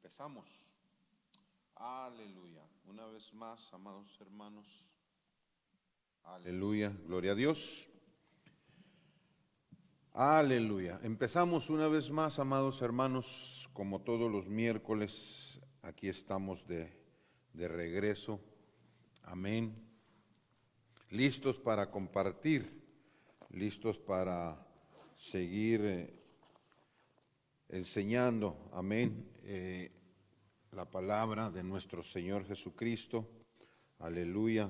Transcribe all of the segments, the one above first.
Empezamos. Aleluya. Una vez más, amados hermanos. Aleluya. Gloria a Dios. Aleluya. Empezamos una vez más, amados hermanos, como todos los miércoles. Aquí estamos de regreso. Amén. Listos para compartir, listos para seguir enseñando, amén, la palabra de nuestro Señor Jesucristo, aleluya.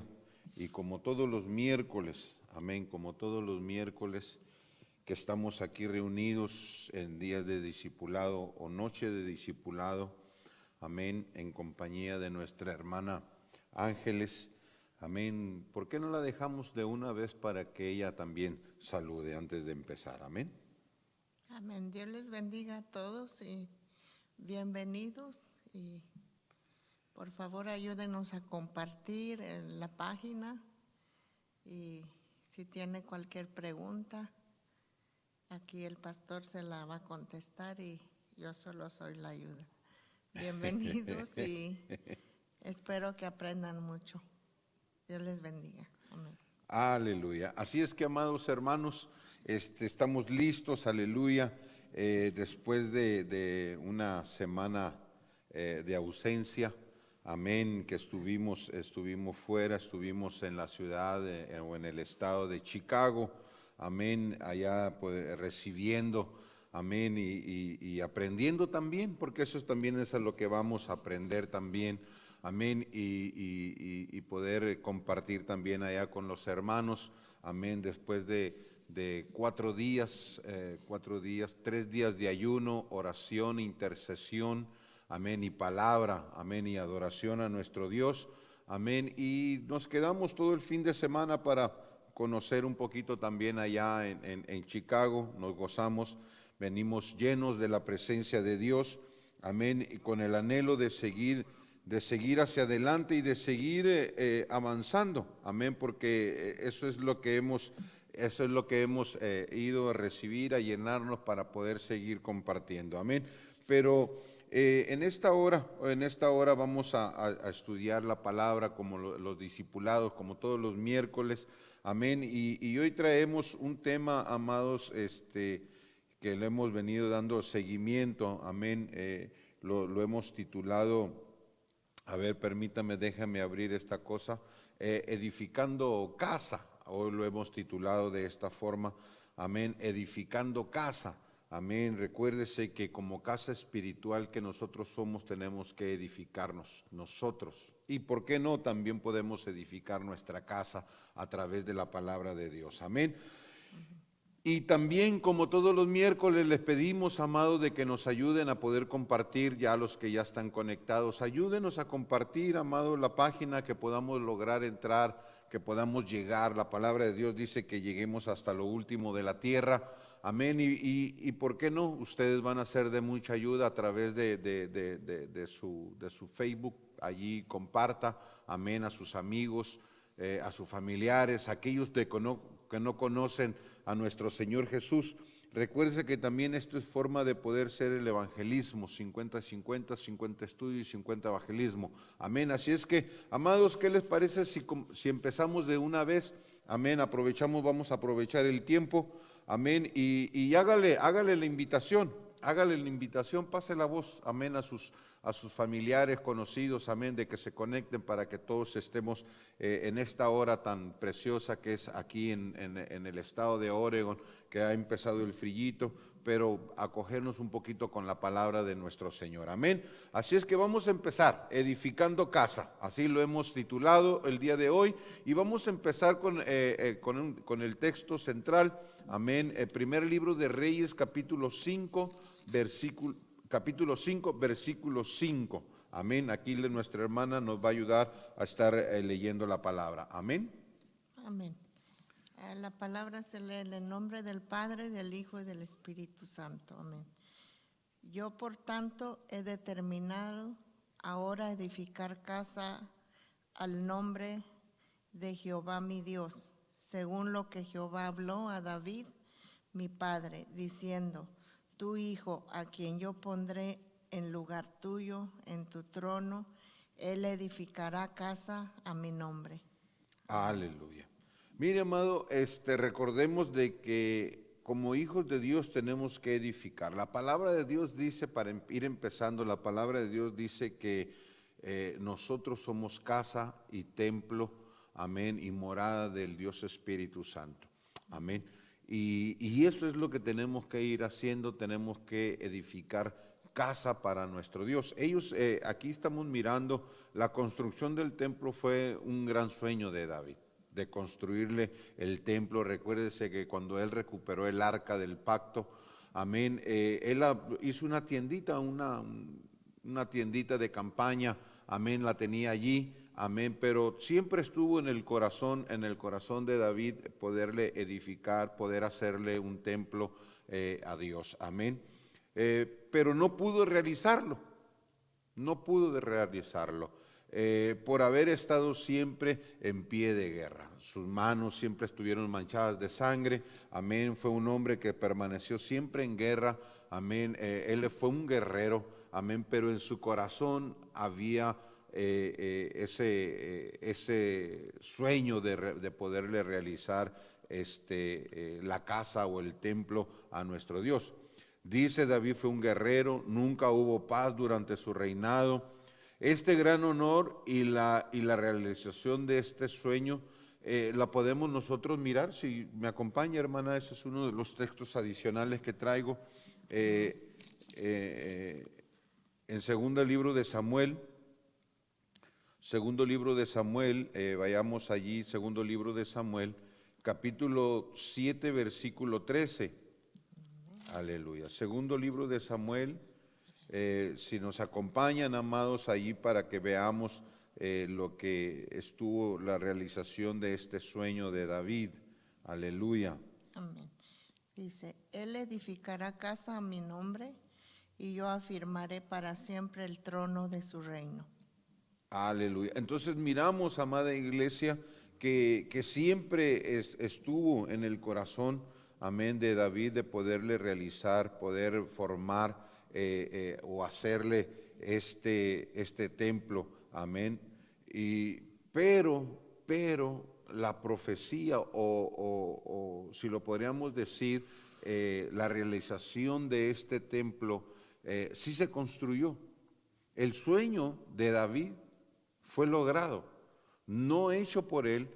Y como todos los miércoles, amén, como todos los miércoles que estamos aquí reunidos en días de discipulado o noche de discipulado, amén, en compañía de nuestra hermana Ángeles, amén. ¿Por qué no la dejamos de una vez para que ella también salude antes de empezar? Amén. Amén. Dios les bendiga a todos y bienvenidos. Y por favor ayúdenos a compartir en la página. Y si tiene cualquier pregunta, aquí el pastor se la va a contestar y yo solo soy la ayuda. Bienvenidos y espero que aprendan mucho. Dios les bendiga. Amén. Aleluya. Así es que, amados hermanos, estamos listos, aleluya, después de una semana de ausencia, amén, que estuvimos fuera, estuvimos en la ciudad o en el estado de Chicago, amén, allá pues, recibiendo, amén, y aprendiendo también, porque eso también es a lo que vamos a aprender también. Amén, y poder compartir también allá con los hermanos, amén, después de 4 días, 3 días de ayuno, oración, intercesión, amén, y palabra, amén, y adoración a nuestro Dios, amén, y nos quedamos todo el fin de semana para conocer un poquito también allá en Chicago, nos gozamos, venimos llenos de la presencia de Dios, amén, y con el anhelo de seguir hacia adelante y de seguir avanzando, amén, porque eso es lo que hemos ido a recibir, a llenarnos para poder seguir compartiendo, amén. Pero en esta hora vamos a estudiar la palabra como los discipulados, como todos los miércoles, amén, y hoy traemos un tema, amados, que le hemos venido dando seguimiento, amén, lo hemos titulado. A ver, permítame, déjame abrir esta cosa. Edificando casa, hoy lo hemos titulado de esta forma, amén, edificando casa, amén. Recuérdese que como casa espiritual que nosotros somos, tenemos que edificarnos nosotros. Y por qué no, también podemos edificar nuestra casa a través de la palabra de Dios, amén. Y también, como todos los miércoles, les pedimos, amados, de que nos ayuden a poder compartir, ya los que ya están conectados, ayúdenos a compartir, amados, la página, que podamos lograr entrar, que podamos llegar. La palabra de Dios dice que lleguemos hasta lo último de la tierra, amén. Y ¿por qué no? Ustedes van a ser de mucha ayuda a través de su Facebook, allí comparta, amén, a sus amigos, a sus familiares, aquellos que no conocen a nuestro Señor Jesús. Recuerde que también esto es forma de poder ser el evangelismo, 50-50, 50 estudio y 50 evangelismo, amén. Así es que, amados, ¿qué les parece si empezamos de una vez? Amén, vamos a aprovechar el tiempo, amén, y hágale la invitación, pase la voz, amén, a sus familiares, conocidos, amén, de que se conecten para que todos estemos en esta hora tan preciosa que es aquí en el estado de Oregon, que ha empezado el frillito, pero acogernos un poquito con la palabra de nuestro Señor, amén. Así es que vamos a empezar, edificando casa, así lo hemos titulado el día de hoy, y vamos a empezar con el texto central, amén, el primer libro de Reyes, capítulo 5, capítulo 5, versículo 5. Amén. Aquí nuestra hermana nos va a ayudar a estar leyendo la palabra. Amén. Amén. La palabra se lee en el nombre del Padre, del Hijo y del Espíritu Santo. Amén. Yo, por tanto, he determinado ahora edificar casa al nombre de Jehová mi Dios, según lo que Jehová habló a David, mi padre, diciendo: tu hijo, a quien yo pondré en lugar tuyo, en tu trono. Él edificará casa a mi nombre. Aleluya. Mire, amado, recordemos de que como hijos de Dios tenemos que edificar. La palabra de Dios dice, para ir empezando, la palabra de Dios dice que nosotros somos casa y templo, amén, y morada del Dios Espíritu Santo, amén. Y eso es lo que tenemos que ir haciendo, tenemos que edificar casa para nuestro Dios. Aquí estamos mirando, la construcción del templo fue un gran sueño de David, de construirle el templo. Recuérdese que cuando él recuperó el arca del pacto, amén, él hizo una tiendita, una tiendita de campaña, amén, la tenía allí, amén, pero siempre estuvo en el corazón de David poderle edificar, poder hacerle un templo a Dios, amén. Pero no pudo realizarlo, por haber estado siempre en pie de guerra. Sus manos siempre estuvieron manchadas de sangre, amén. Fue un hombre que permaneció siempre en guerra, amén. Él fue un guerrero, amén, pero en su corazón había ese sueño de poderle realizar la casa o el templo a nuestro Dios. Dice David fue un guerrero, nunca hubo paz durante su reinado. Este gran honor y la realización de este sueño la podemos nosotros mirar. Si me acompaña, hermana, ese es uno de los textos adicionales que traigo en segundo libro de Samuel. Segundo libro de Samuel, vayamos allí, segundo libro de Samuel, capítulo 7, versículo 13. Aleluya. Segundo libro de Samuel, si nos acompañan, amados, allí para que veamos lo que estuvo la realización de este sueño de David. Aleluya. Amén. Dice, Él edificará casa a mi nombre y yo afirmaré para siempre el trono de su reino. Aleluya. Entonces miramos, amada iglesia, que siempre estuvo en el corazón, amén, de David, de poderle realizar, poder formar o hacerle este templo, amén. Pero la profecía o si lo podríamos decir, la realización de este templo sí se construyó. El sueño de David fue logrado, no hecho por él,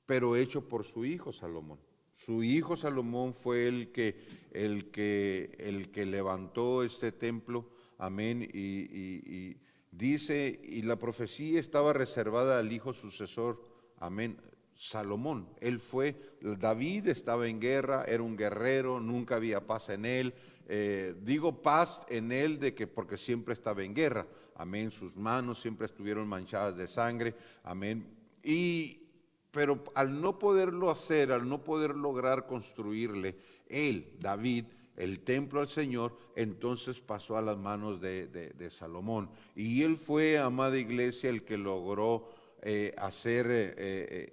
pero hecho por su hijo Salomón. Su hijo Salomón fue el que levantó este templo, amén, y dice, y la profecía estaba reservada al hijo sucesor, amén, Salomón. David estaba en guerra, era un guerrero, nunca había paz en él. Digo paz en él porque siempre estaba en guerra, amén, sus manos siempre estuvieron manchadas de sangre, amén, pero al no poderlo hacer, al no poder lograr construirle David, el templo al Señor, entonces pasó a las manos de Salomón, y él fue, amada iglesia, el que logró hacer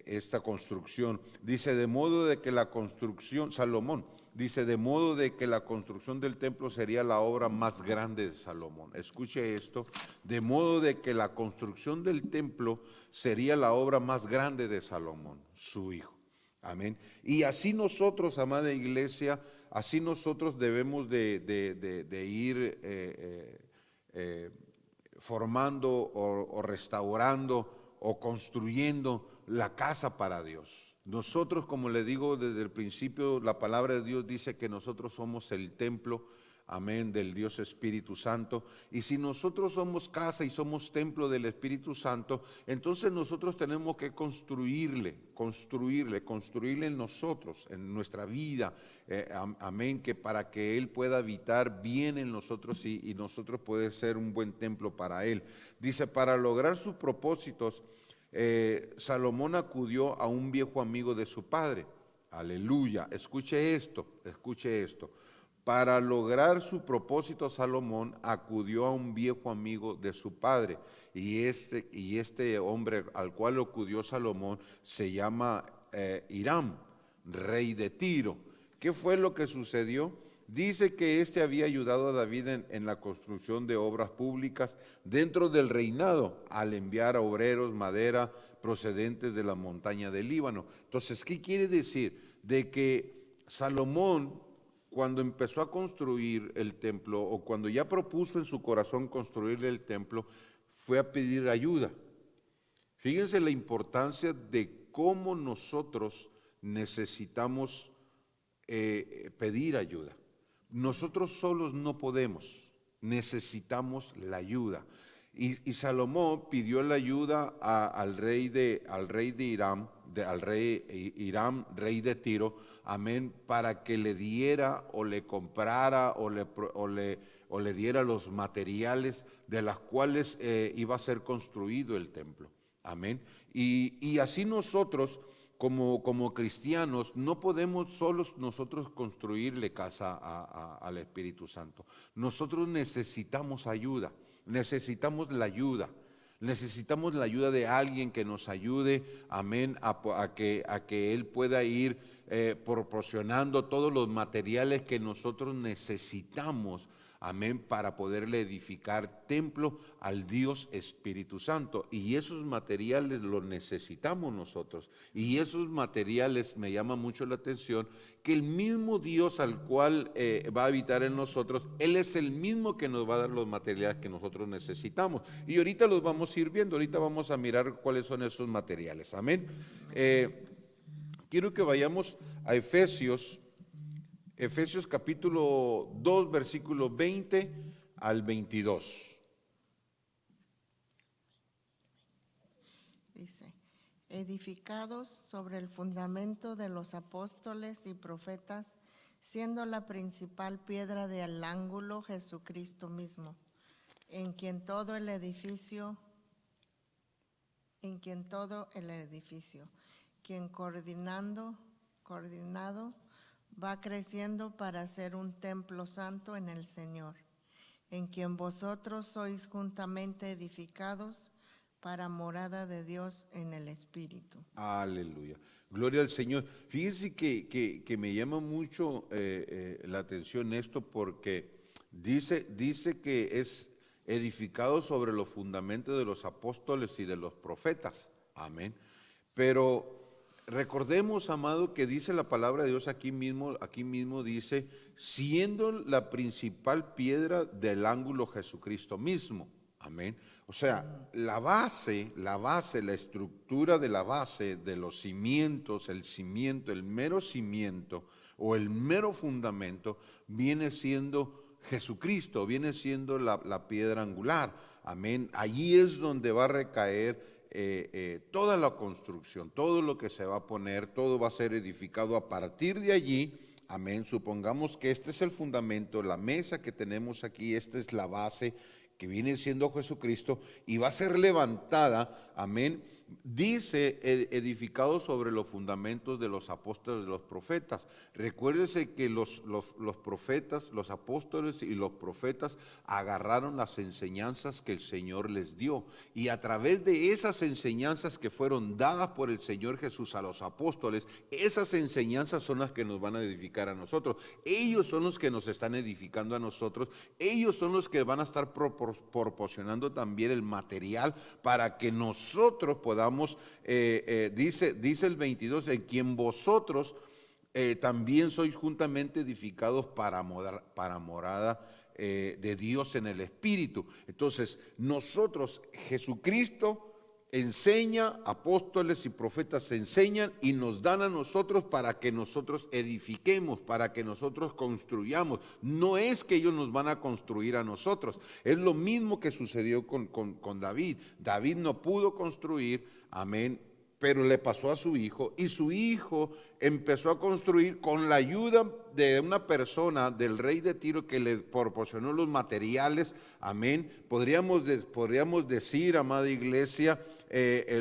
esta construcción. Dice, de modo de que la construcción, Salomón, dice, de modo de que la construcción del templo sería la obra más grande de Salomón. Escuche esto, de modo de que la construcción del templo sería la obra más grande de Salomón, su hijo. Amén. Y así nosotros, amada iglesia, así nosotros debemos de ir formando o restaurando o construyendo la casa para Dios. Nosotros, como le digo desde el principio, la palabra de Dios dice que nosotros somos el templo, amén, del Dios Espíritu Santo. Y si nosotros somos casa y somos templo del Espíritu Santo, entonces nosotros tenemos que construirle en nosotros, en nuestra vida, amén, que para que Él pueda habitar bien en nosotros y nosotros poder ser un buen templo para Él. Dice, para lograr sus propósitos, Salomón acudió a un viejo amigo de su padre. Aleluya, escuche esto. Para lograr su propósito, Salomón acudió a un viejo amigo de su padre, y este hombre al cual acudió Salomón se llama Hiram, rey de Tiro. ¿Qué fue lo que sucedió? dice que éste había ayudado a David en la construcción de obras públicas dentro del reinado, al enviar a obreros, madera, procedentes de la montaña del Líbano. Entonces, ¿qué quiere decir? De que Salomón, cuando empezó a construir el templo, o cuando ya propuso en su corazón construir el templo, fue a pedir ayuda. Fíjense la importancia de cómo nosotros necesitamos pedir ayuda. Nosotros solos no podemos, necesitamos la ayuda. Y Salomón pidió la ayuda al rey de Hiram, rey de Tiro, amén, para que le diera o le comprara o le diera los materiales de los cuales iba a ser construido el templo. Amén. Y así nosotros, como cristianos, no podemos solos nosotros construirle casa al Espíritu Santo. Nosotros necesitamos ayuda, necesitamos la ayuda. Necesitamos la ayuda de alguien que nos ayude, amén, a que Él pueda ir proporcionando todos los materiales que nosotros necesitamos, amén, para poderle edificar templo al Dios Espíritu Santo. Y esos materiales los necesitamos nosotros. Y esos materiales, me llama mucho la atención, que el mismo Dios al cual va a habitar en nosotros, Él es el mismo que nos va a dar los materiales que nosotros necesitamos. Y ahorita los vamos a ir viendo, ahorita vamos a mirar cuáles son esos materiales. Amén. Quiero que vayamos a Efesios capítulo 2, versículo 20 al 22. Dice, edificados sobre el fundamento de los apóstoles y profetas, siendo la principal piedra del ángulo Jesucristo mismo, en quien todo el edificio, quien coordinado va creciendo para ser un templo santo en el Señor, en quien vosotros sois juntamente edificados para morada de Dios en el Espíritu. Aleluya. Gloria al Señor. Fíjense que me llama mucho la atención esto, porque dice que es edificado sobre los fundamentos de los apóstoles y de los profetas. Amén. Pero recordemos, amado, que dice la palabra de Dios aquí mismo dice, siendo la principal piedra del ángulo Jesucristo mismo. Amén. O sea, la base, la estructura de la base de los cimientos, el mero cimiento o el mero fundamento viene siendo Jesucristo, viene siendo la piedra angular. Amén. Allí es donde va a recaer toda la construcción, todo lo que se va a poner, todo va a ser edificado a partir de allí. Amén. Supongamos que este es el fundamento, la mesa que tenemos aquí, esta es la base que viene siendo Jesucristo, y va a ser levantada, amén, dice, edificado sobre los fundamentos de los apóstoles, de los profetas. Recuérdese que los profetas, los apóstoles y los profetas agarraron las enseñanzas que el Señor les dio, y a través de esas enseñanzas que fueron dadas por el Señor Jesús a los apóstoles, esas enseñanzas son las que nos van a edificar a nosotros. Ellos son los que nos están edificando a nosotros, ellos son los que van a estar proporcionando también el material para que nosotros podamos, dice el 22, en quien vosotros también sois juntamente edificados para morada de Dios en el Espíritu. Entonces, nosotros, Jesucristo enseña, apóstoles y profetas enseñan y nos dan a nosotros para que nosotros edifiquemos, para que nosotros construyamos. No es que ellos nos van a construir a nosotros. Es lo mismo que sucedió con David. David no pudo construir, amén, pero le pasó a su hijo, y su hijo empezó a construir con la ayuda de una persona, del rey de Tiro, que le proporcionó los materiales. Amén. Podríamos decir, amada iglesia,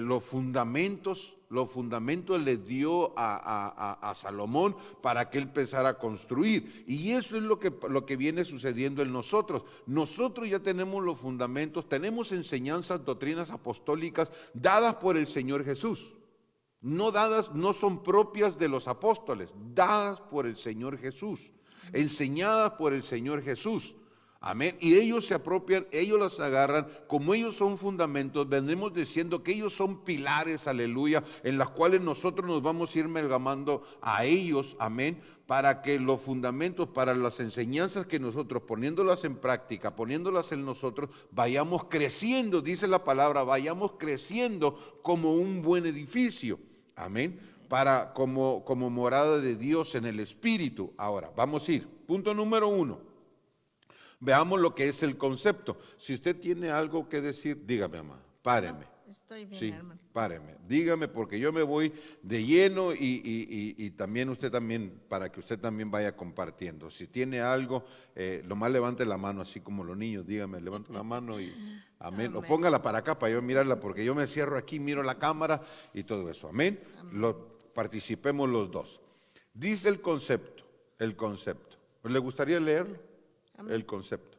los fundamentos les dio a Salomón para que él empezara a construir. Y eso es lo que viene sucediendo en nosotros. Nosotros ya tenemos los fundamentos, tenemos enseñanzas, doctrinas apostólicas dadas por el Señor Jesús. No son propias de los apóstoles, dadas por el Señor Jesús. enseñadas por el Señor Jesús. Amén. Y ellos se apropian, ellos las agarran, como ellos son fundamentos, vendremos diciendo que ellos son pilares, aleluya, en las cuales nosotros nos vamos a ir amalgamando a ellos, amén, para que los fundamentos, para las enseñanzas que nosotros, poniéndolas en práctica, poniéndolas en nosotros, vayamos creciendo, dice la palabra, vayamos creciendo como un buen edificio, amén, para como morada de Dios en el Espíritu. Ahora, vamos a ir, punto número 1. Veamos lo que es el concepto. Si usted tiene algo que decir, dígame, mamá, páreme. No, estoy bien, Sí, hermano. páreme, dígame porque yo me voy de lleno y también usted también, para que usted también vaya compartiendo. Si tiene algo, nomás levante la mano, así como los niños, dígame, levante la mano y amén. O póngala para acá para yo mirarla, porque yo me cierro aquí, miro la cámara y todo eso, amén. Participemos los dos. Dice el concepto. ¿Le gustaría leerlo? Amén. El concepto.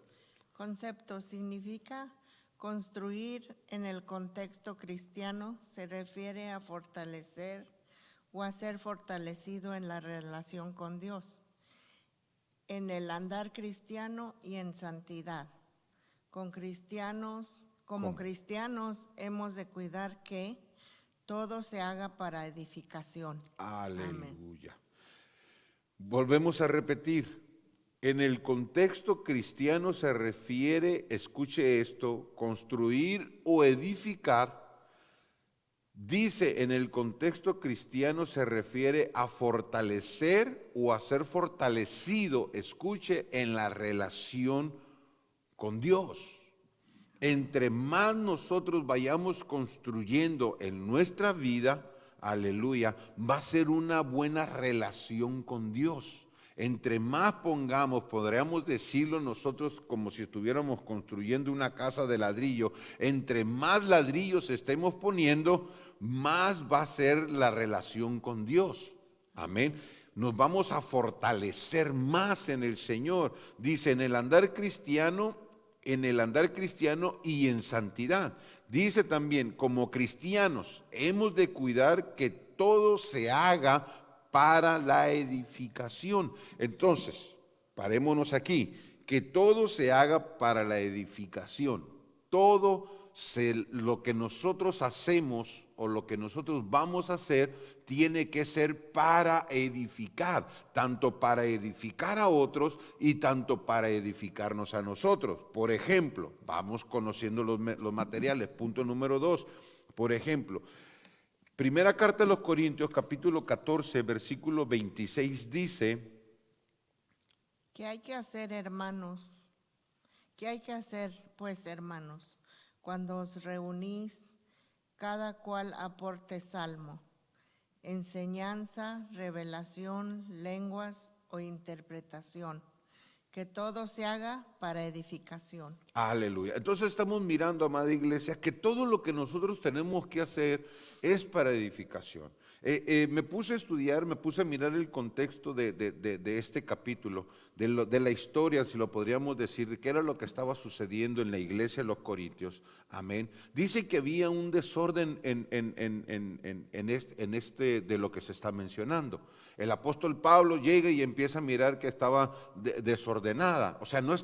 Concepto significa construir en el contexto cristiano, se refiere a fortalecer o a ser fortalecido en la relación con Dios, en el andar cristiano y en santidad. Como cristianos hemos de cuidar que todo se haga para edificación. Aleluya. Amén. Volvemos a repetir. En el contexto cristiano se refiere, escuche esto, construir o edificar. Dice, en el contexto cristiano se refiere a fortalecer o a ser fortalecido, escuche, en la relación con Dios. Entre más nosotros vayamos construyendo en nuestra vida, aleluya, va a ser una buena relación con Dios. Entre más pongamos, podríamos decirlo nosotros como si estuviéramos construyendo una casa de ladrillo, entre más ladrillos estemos poniendo, más va a ser la relación con Dios. Amén. Nos vamos a fortalecer más en el Señor. Dice, en el andar cristiano y en santidad. Dice también, como cristianos, hemos de cuidar que todo se haga para la edificación. Entonces, parémonos aquí, que todo se haga para la edificación. Lo que nosotros hacemos o lo que nosotros vamos a hacer tiene que ser para edificar, tanto para edificar a otros y tanto para edificarnos a nosotros. Por ejemplo, vamos conociendo los materiales. Punto número 2, por ejemplo, Primera carta de los Corintios, capítulo 14, versículo 26 dice: ¿Qué hay que hacer, hermanos? ¿Qué hay que hacer, pues, hermanos? Cuando os reunís, cada cual aporte salmo, enseñanza, revelación, lenguas o interpretación. Que todo se haga para edificación. Aleluya. Entonces estamos mirando, amada iglesia, que todo lo que nosotros tenemos que hacer es para edificación. Me puse a estudiar, me puse a mirar el contexto de este capítulo, de la historia, si lo podríamos decir, de qué era lo que estaba sucediendo en la iglesia de los Corintios. Amén. Dice que había un desorden en este de lo que se está mencionando. El apóstol Pablo llega y empieza a mirar que estaba desordenada. O sea, no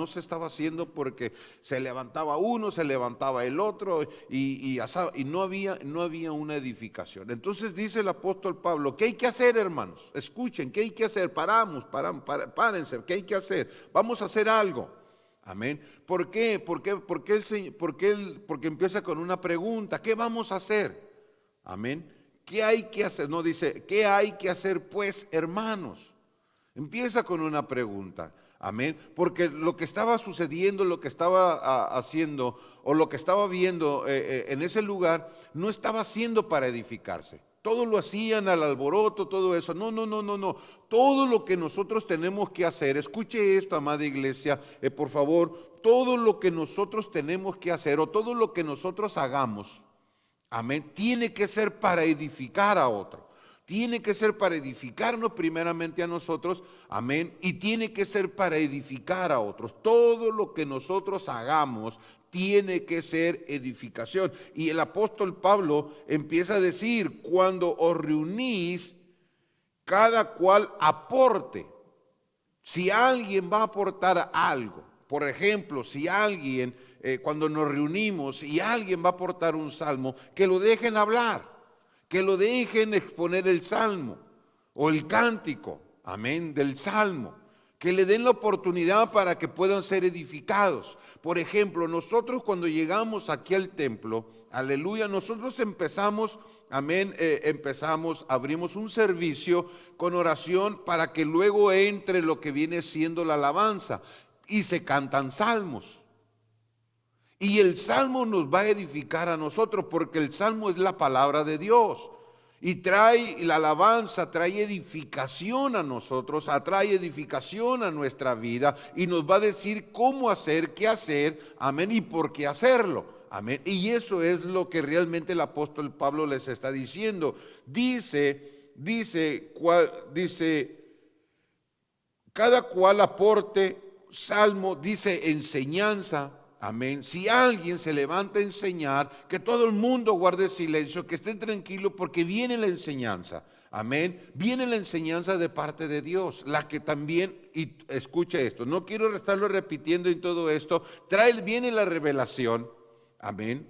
se estaba haciendo porque se levantaba uno, se levantaba el otro y no había una edificación. Entonces dice el apóstol Pablo, ¿qué hay que hacer, hermanos? Escuchen, ¿qué hay que hacer? Párense, ¿qué hay que hacer? Vamos a hacer algo. Amén. ¿Por qué? Porque empieza con una pregunta, ¿qué vamos a hacer? Amén. ¿Qué hay que hacer? No dice, ¿qué hay que hacer pues, hermanos? Empieza con una pregunta. Amén. Porque lo que estaba sucediendo, lo que estaba haciendo o lo que estaba viendo en ese lugar no estaba haciendo para edificarse. Todo lo hacían al alboroto, todo eso. No. Todo lo que nosotros tenemos que hacer, escuche esto, amada iglesia, por favor, todo lo que nosotros tenemos que hacer o todo lo que nosotros hagamos, amén, tiene que ser para edificar a otro. Tiene que ser para edificarnos primeramente a nosotros, amén, y tiene que ser para edificar a otros. Todo lo que nosotros hagamos tiene que ser edificación. Y el apóstol Pablo empieza a decir, cuando os reunís, cada cual aporte. Si alguien va a aportar algo, por ejemplo, si alguien, cuando nos reunimos, y alguien va a aportar un salmo, que lo dejen hablar, que lo dejen exponer el salmo o el cántico, amén, del salmo, que le den la oportunidad para que puedan ser edificados. Por ejemplo, nosotros cuando llegamos aquí al templo, aleluya, nosotros empezamos, amén, abrimos un servicio con oración para que luego entre lo que viene siendo la alabanza y se cantan salmos. Y el salmo nos va a edificar a nosotros porque el salmo es la palabra de Dios. Y la alabanza trae edificación a nosotros, atrae edificación a nuestra vida y nos va a decir cómo hacer, qué hacer, amén, y por qué hacerlo, amén. Y eso es lo que realmente el apóstol Pablo les está diciendo. Dice, cada cual aporte salmo, dice enseñanza. Amén. Si alguien se levanta a enseñar, que todo el mundo guarde silencio, que esté tranquilo porque viene la enseñanza. Amén. Viene la enseñanza de parte de Dios, la que también, y escuche esto, no quiero estarlo repitiendo en todo esto, viene la revelación. Amén.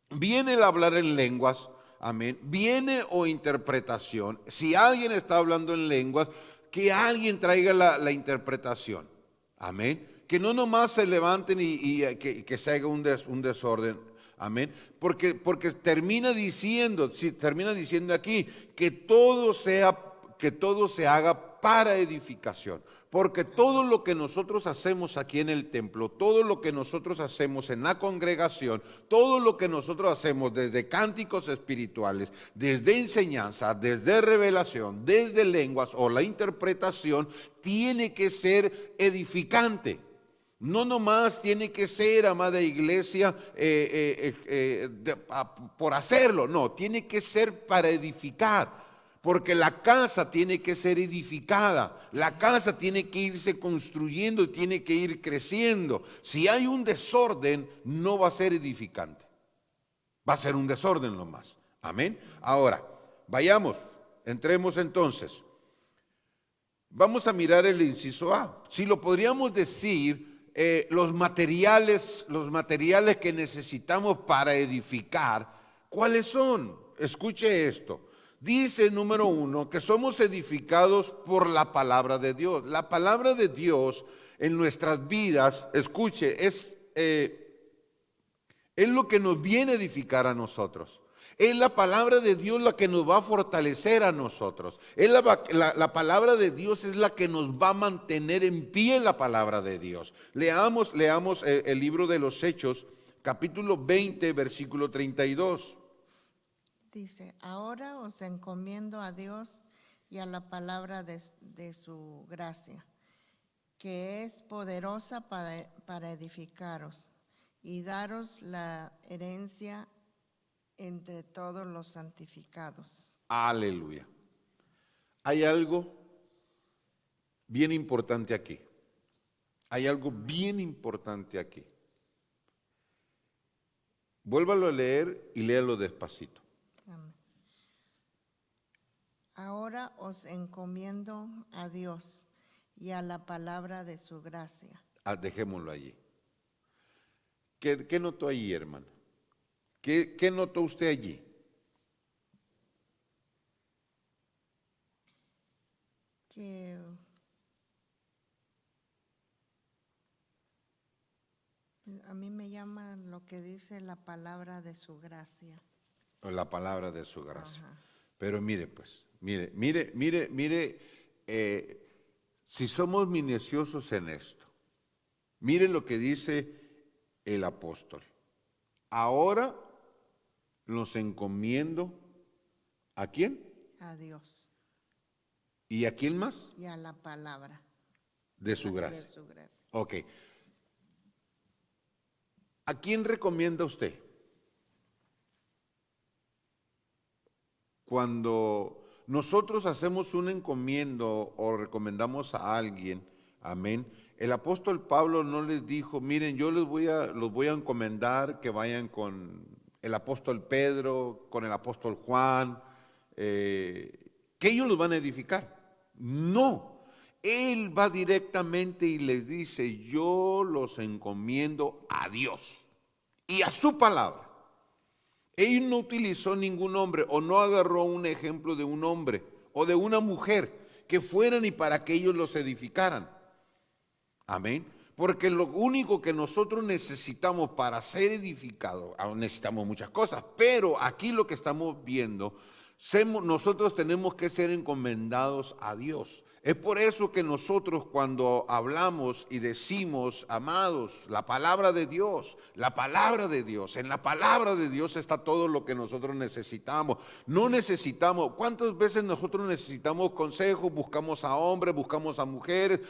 Viene el hablar en lenguas. Amén. Viene o interpretación. Si alguien está hablando en lenguas, que alguien traiga la interpretación. Amén. Que no nomás se levanten y que se haga un desorden. Amén. Porque termina diciendo aquí que todo se haga para edificación. Porque todo lo que nosotros hacemos aquí en el templo, todo lo que nosotros hacemos en la congregación, todo lo que nosotros hacemos desde cánticos espirituales, desde enseñanza, desde revelación, desde lenguas o la interpretación, tiene que ser edificante. No nomás tiene que ser, amada iglesia, por hacerlo, no, tiene que ser para edificar, porque la casa tiene que ser edificada, la casa tiene que irse construyendo y tiene que ir creciendo. Si hay un desorden, no va a ser edificante, va a ser un desorden nomás, amén. Ahora, entremos entonces, vamos a mirar el inciso A, si lo podríamos decir. Los materiales que necesitamos para edificar, ¿cuáles son? Escuche esto. Dice, número 1, que somos edificados por la palabra de Dios. La palabra de Dios en nuestras vidas, escuche, es lo que nos viene a edificar a nosotros. Es la palabra de Dios la que nos va a fortalecer a nosotros. Es la palabra de Dios es la que nos va a mantener en pie la palabra de Dios. Leamos el libro de los Hechos, capítulo 20, versículo 32. Dice, ahora os encomiendo a Dios y a la palabra de su gracia, que es poderosa para edificaros y daros la herencia entre todos los santificados. Aleluya. Hay algo bien importante aquí. Hay algo bien importante aquí. Vuélvalo a leer y léalo despacito. Amén. Ahora os encomiendo a Dios y a la palabra de su gracia. Dejémoslo allí. ¿Qué notó allí, hermano? ¿Qué notó usted allí? Que a mí me llama lo que dice la palabra de su gracia. La palabra de su gracia. Ajá. Pero mire, pues, mire, si somos minuciosos en esto, mire lo que dice el apóstol. Ahora los encomiendo, ¿a quién? A Dios. ¿Y a quién más? Y a la palabra. De su gracia. De su gracia. Ok. ¿A quién recomienda usted? Cuando nosotros hacemos un encomiendo o recomendamos a alguien, amén, el apóstol Pablo no les dijo, miren, yo los voy a encomendar que vayan con el apóstol Pedro, con el apóstol Juan, que ellos los van a edificar. No, Él va directamente y les dice, yo los encomiendo a Dios y a su palabra. Él no utilizó ningún hombre o no agarró un ejemplo de un hombre o de una mujer que fueran y para que ellos los edificaran. Amén. Porque lo único que nosotros necesitamos para ser edificados, aún necesitamos muchas cosas, pero aquí lo que estamos viendo, nosotros tenemos que ser encomendados a Dios. Es por eso que nosotros cuando hablamos y decimos, amados, la palabra de Dios, en la palabra de Dios está todo lo que nosotros necesitamos. No necesitamos, ¿cuántas veces nosotros necesitamos consejos? Buscamos a hombres, buscamos a mujeres,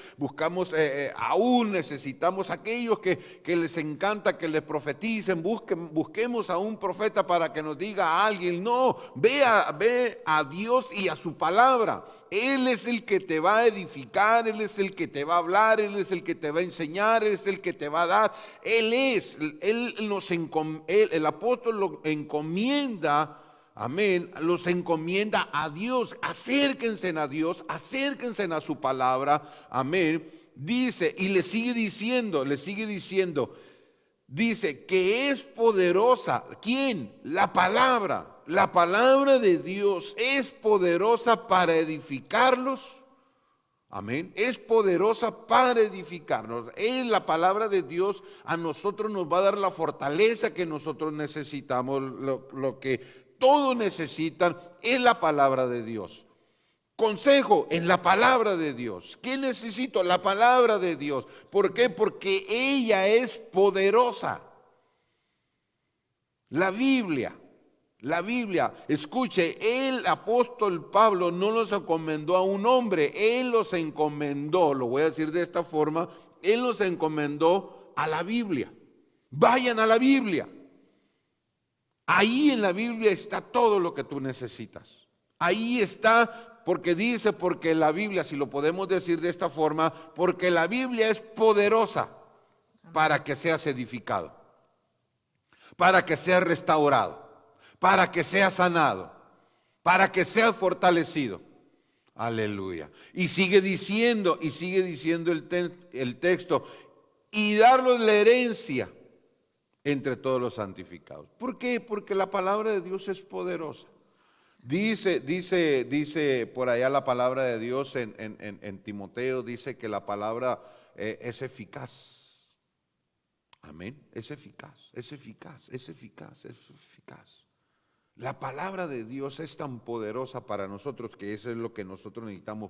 aún necesitamos a aquellos que les encanta que les profeticen, busquemos a un profeta para que nos diga a alguien. No, ve a Dios y a su palabra. Él es el que te va a edificar, Él es el que te va a hablar, Él es el que te va a enseñar, Él es el que te va a dar. El apóstol lo encomienda, amén, los encomienda a Dios. Acérquense a Dios, acérquense a su palabra, amén. Dice, y le sigue diciendo, dice que es poderosa. ¿Quién? La palabra. La palabra de Dios es poderosa para edificarlos. Amén. Es poderosa para edificarnos. La palabra de Dios a nosotros nos va a dar la fortaleza que nosotros necesitamos. Lo que todos necesitan es la palabra de Dios. Consejo en la palabra de Dios. ¿Qué necesito? La palabra de Dios. ¿Por qué? Porque ella es poderosa. La Biblia, escuche, el apóstol Pablo no los encomendó a un hombre, él los encomendó, lo voy a decir de esta forma, él los encomendó a la Biblia. Vayan a la Biblia. Ahí en la Biblia está todo lo que tú necesitas. Ahí está, porque la Biblia, si lo podemos decir de esta forma, porque la Biblia es poderosa para que seas edificado, para que seas restaurado, para que seas sanado, para que seas fortalecido. Aleluya. Y sigue diciendo el texto, y darles la herencia entre todos los santificados. ¿Por qué? Porque la palabra de Dios es poderosa. Dice por allá la palabra de Dios en Timoteo, dice que la palabra es eficaz. Amén. Es eficaz. La palabra de Dios es tan poderosa para nosotros que eso es lo que nosotros necesitamos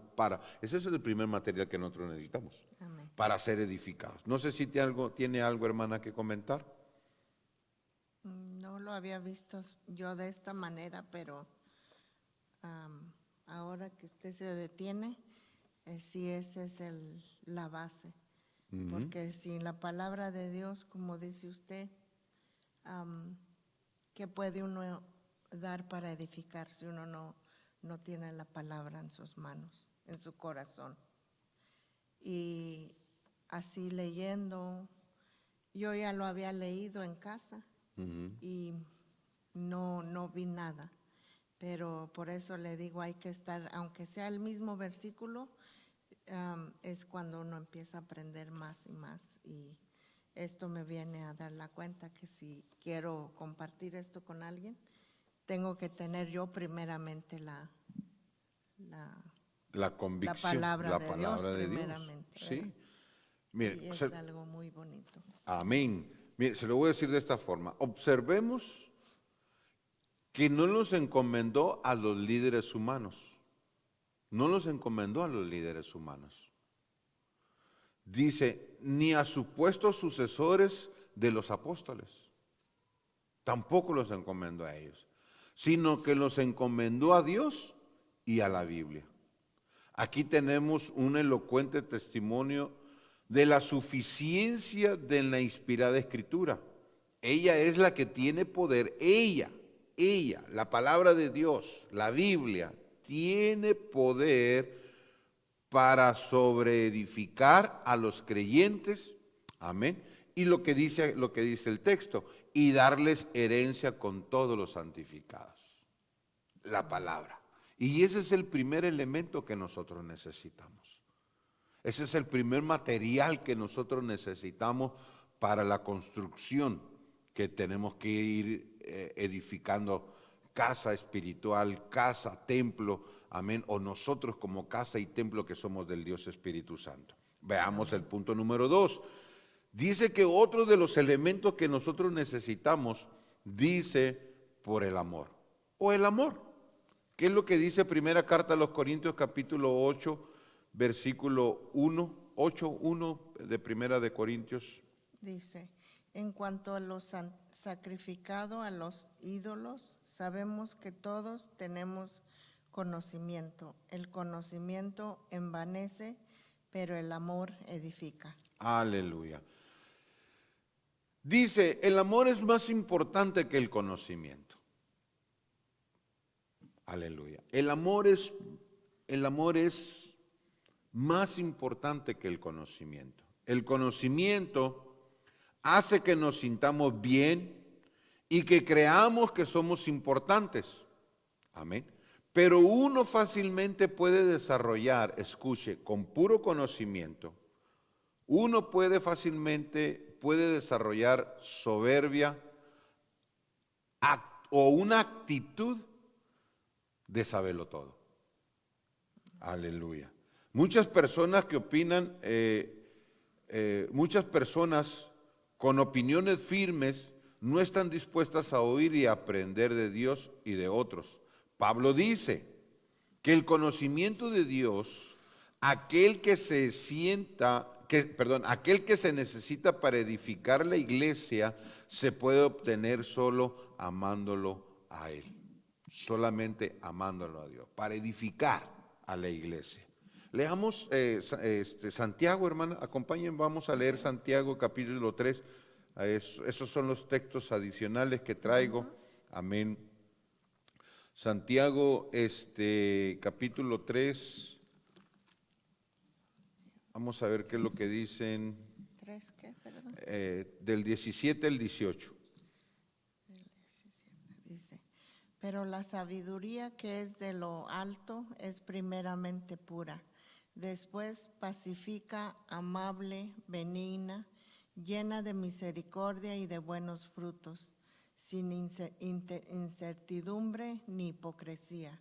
ese es el primer material que nosotros necesitamos. Amén. Para ser edificados. No sé si tiene algo, hermana, que comentar. No lo había visto yo de esta manera, pero ahora que usted se detiene, sí, esa es la base. Porque sin la palabra de Dios, como dice usted, ¿qué puede uno dar para edificar si uno no tiene la palabra en sus manos, en su corazón? Y así leyendo, yo ya lo había leído en casa y no vi nada, pero por eso le digo, hay que estar, aunque sea el mismo versículo, es cuando uno empieza a aprender más y más, y esto me viene a dar la cuenta que si quiero compartir esto con alguien, tengo que tener yo primeramente la convicción, la palabra de Dios primeramente. Sí. Mire, y es algo muy bonito. Amén. Mire, se lo voy a decir de esta forma. Observemos que no los encomendó a los líderes humanos. No los encomendó a los líderes humanos. Dice, ni a supuestos sucesores de los apóstoles. Tampoco los encomendó a ellos, sino que los encomendó a Dios y a la Biblia. Aquí tenemos un elocuente testimonio de la suficiencia de la inspirada Escritura. Ella es la que tiene poder. Ella, la palabra de Dios, la Biblia, tiene poder para sobreedificar a los creyentes. Amén. Y lo que dice el texto, y darles herencia con todos los santificados. La palabra. Y ese es el primer elemento que nosotros necesitamos. Ese es el primer material que nosotros necesitamos para la construcción que tenemos que ir edificando, casa espiritual, casa, templo, amén, o nosotros como casa y templo que somos del Dios Espíritu Santo. Veamos el punto número 2. Dice que otro de los elementos que nosotros necesitamos, dice, por el amor, o el amor. ¿Qué es lo que dice primera carta a los Corintios capítulo 8, versículo 1, 8:1 de primera de Corintios? Dice, en cuanto a lo sacrificado a los ídolos, sabemos que todos tenemos conocimiento. El conocimiento envanece, pero el amor edifica. Aleluya. Dice, el amor es más importante que el conocimiento. Aleluya. El amor es más importante que el conocimiento. El conocimiento hace que nos sintamos bien y que creamos que somos importantes. Amén. Pero uno fácilmente puede desarrollar, escuche, con puro conocimiento, uno puede desarrollar soberbia o una actitud de saberlo todo. Aleluya. Muchas personas que opinan, muchas personas con opiniones firmes no están dispuestas a oír y aprender de Dios y de otros. Pablo dice que el conocimiento de Dios, aquel que se necesita para edificar la iglesia, se puede obtener solo amándolo a Él. Solamente amándolo a Dios, para edificar a la iglesia. Leamos Santiago, hermana, acompañen, vamos a leer Santiago capítulo 3. Esos son los textos adicionales que traigo. Amén. Santiago, capítulo 3. Vamos a ver qué es lo que dicen. ¿Tres qué, perdón? Del 17 al 18. El 17 dice, pero la sabiduría que es de lo alto es primeramente pura, después pacífica, amable, benigna, llena de misericordia y de buenos frutos, sin incertidumbre ni hipocresía.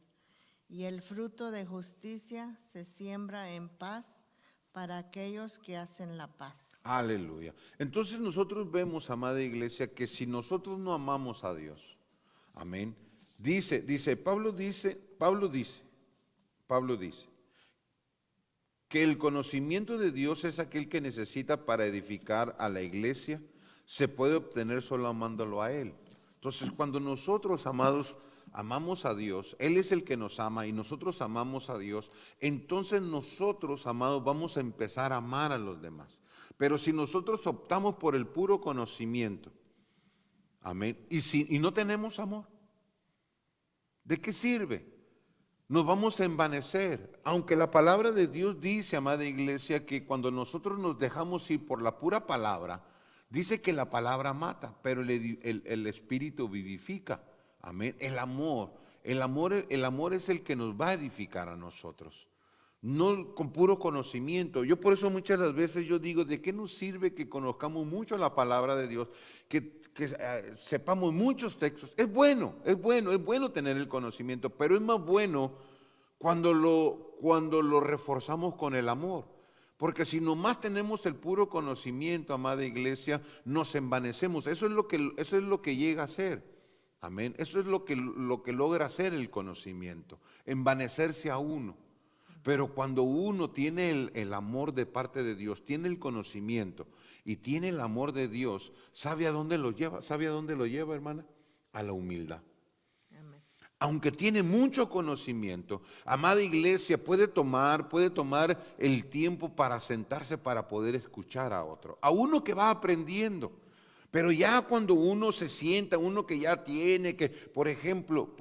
Y el fruto de justicia se siembra en paz para aquellos que hacen la paz. Aleluya. Entonces nosotros vemos, amada iglesia, que si nosotros no amamos a Dios, amén, Pablo dice que el conocimiento de Dios es aquel que necesita para edificar a la iglesia, se puede obtener solo amándolo a Él. Entonces, cuando nosotros, amados, amamos a Dios, Él es el que nos ama y nosotros amamos a Dios, entonces nosotros, amados, vamos a empezar a amar a los demás. Pero si nosotros optamos por el puro conocimiento, amén, y no tenemos amor, ¿de qué sirve? Nos vamos a envanecer. Aunque la palabra de Dios dice, amada iglesia, que cuando nosotros nos dejamos ir por la pura palabra, dice que la palabra mata, pero el Espíritu vivifica. Amén. El amor es el que nos va a edificar a nosotros. No con puro conocimiento. Yo por eso muchas de las veces yo digo, ¿de qué nos sirve que conozcamos mucho la palabra de Dios? Que sepamos muchos textos. Es bueno tener el conocimiento, pero es más bueno cuando lo reforzamos con el amor. Porque si nomás tenemos el puro conocimiento, amada iglesia, nos envanecemos. Eso es lo que llega a ser. Amén. Eso es lo que logra hacer el conocimiento, envanecerse a uno. Pero cuando uno tiene el amor de parte de Dios, tiene el conocimiento y tiene el amor de Dios, ¿sabe a dónde lo lleva? ¿Sabe a dónde lo lleva, hermana? A la humildad. Amén. Aunque tiene mucho conocimiento, amada iglesia, puede tomar el tiempo para sentarse para poder escuchar a otro, a uno que va aprendiendo. Pero ya cuando uno se sienta, uno que ya tiene, que por ejemplo,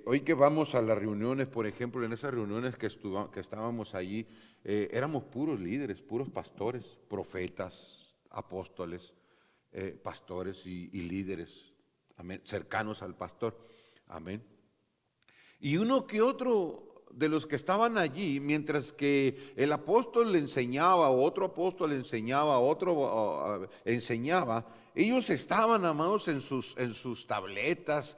hoy que vamos a las reuniones, por ejemplo, en esas reuniones que estábamos allí, éramos puros líderes, puros pastores, profetas, apóstoles, pastores y líderes, amén, cercanos al pastor, amén. Y uno que otro que estaban allí, mientras que el apóstol le enseñaba, otro apóstol le enseñaba, enseñaba, ellos estaban, amados, en sus tabletas,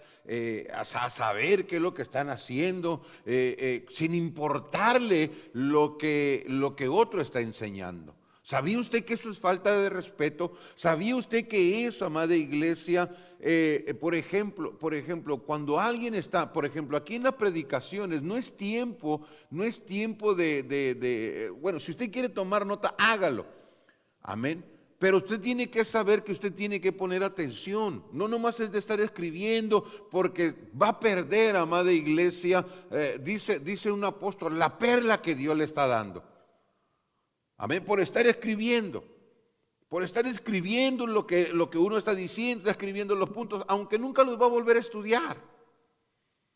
a saber qué es lo que están haciendo, sin importarle lo que otro está enseñando. ¿Sabía usted que eso es falta de respeto? ¿Sabía usted que eso, amada iglesia, por ejemplo, cuando alguien está, por ejemplo, aquí en las predicaciones, no es tiempo bueno, si usted quiere tomar nota, hágalo. Amén. Pero usted tiene que saber que usted tiene que poner atención. No nomás es de estar escribiendo, porque va a perder, amada iglesia, dice un apóstol, la perla que Dios le está dando. Amén, por estar escribiendo lo que uno está diciendo, está escribiendo los puntos, aunque nunca los va a volver a estudiar.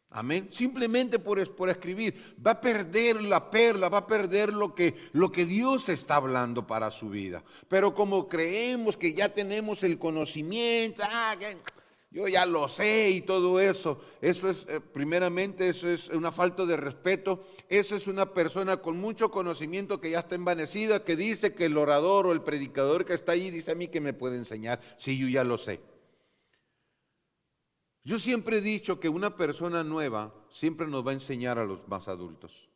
Amén, simplemente por escribir, va a perder la perla, va a perder lo que Dios está hablando para su vida. Pero como creemos que ya tenemos el conocimiento, yo ya lo sé y todo eso es, primeramente, eso es una falta de respeto. Eso es una persona con mucho conocimiento que ya está envanecida, que dice que el orador o el predicador que está allí dice a mí que me puede enseñar, si yo ya lo sé. Yo siempre he dicho que una persona nueva siempre nos va a enseñar a los más adultos,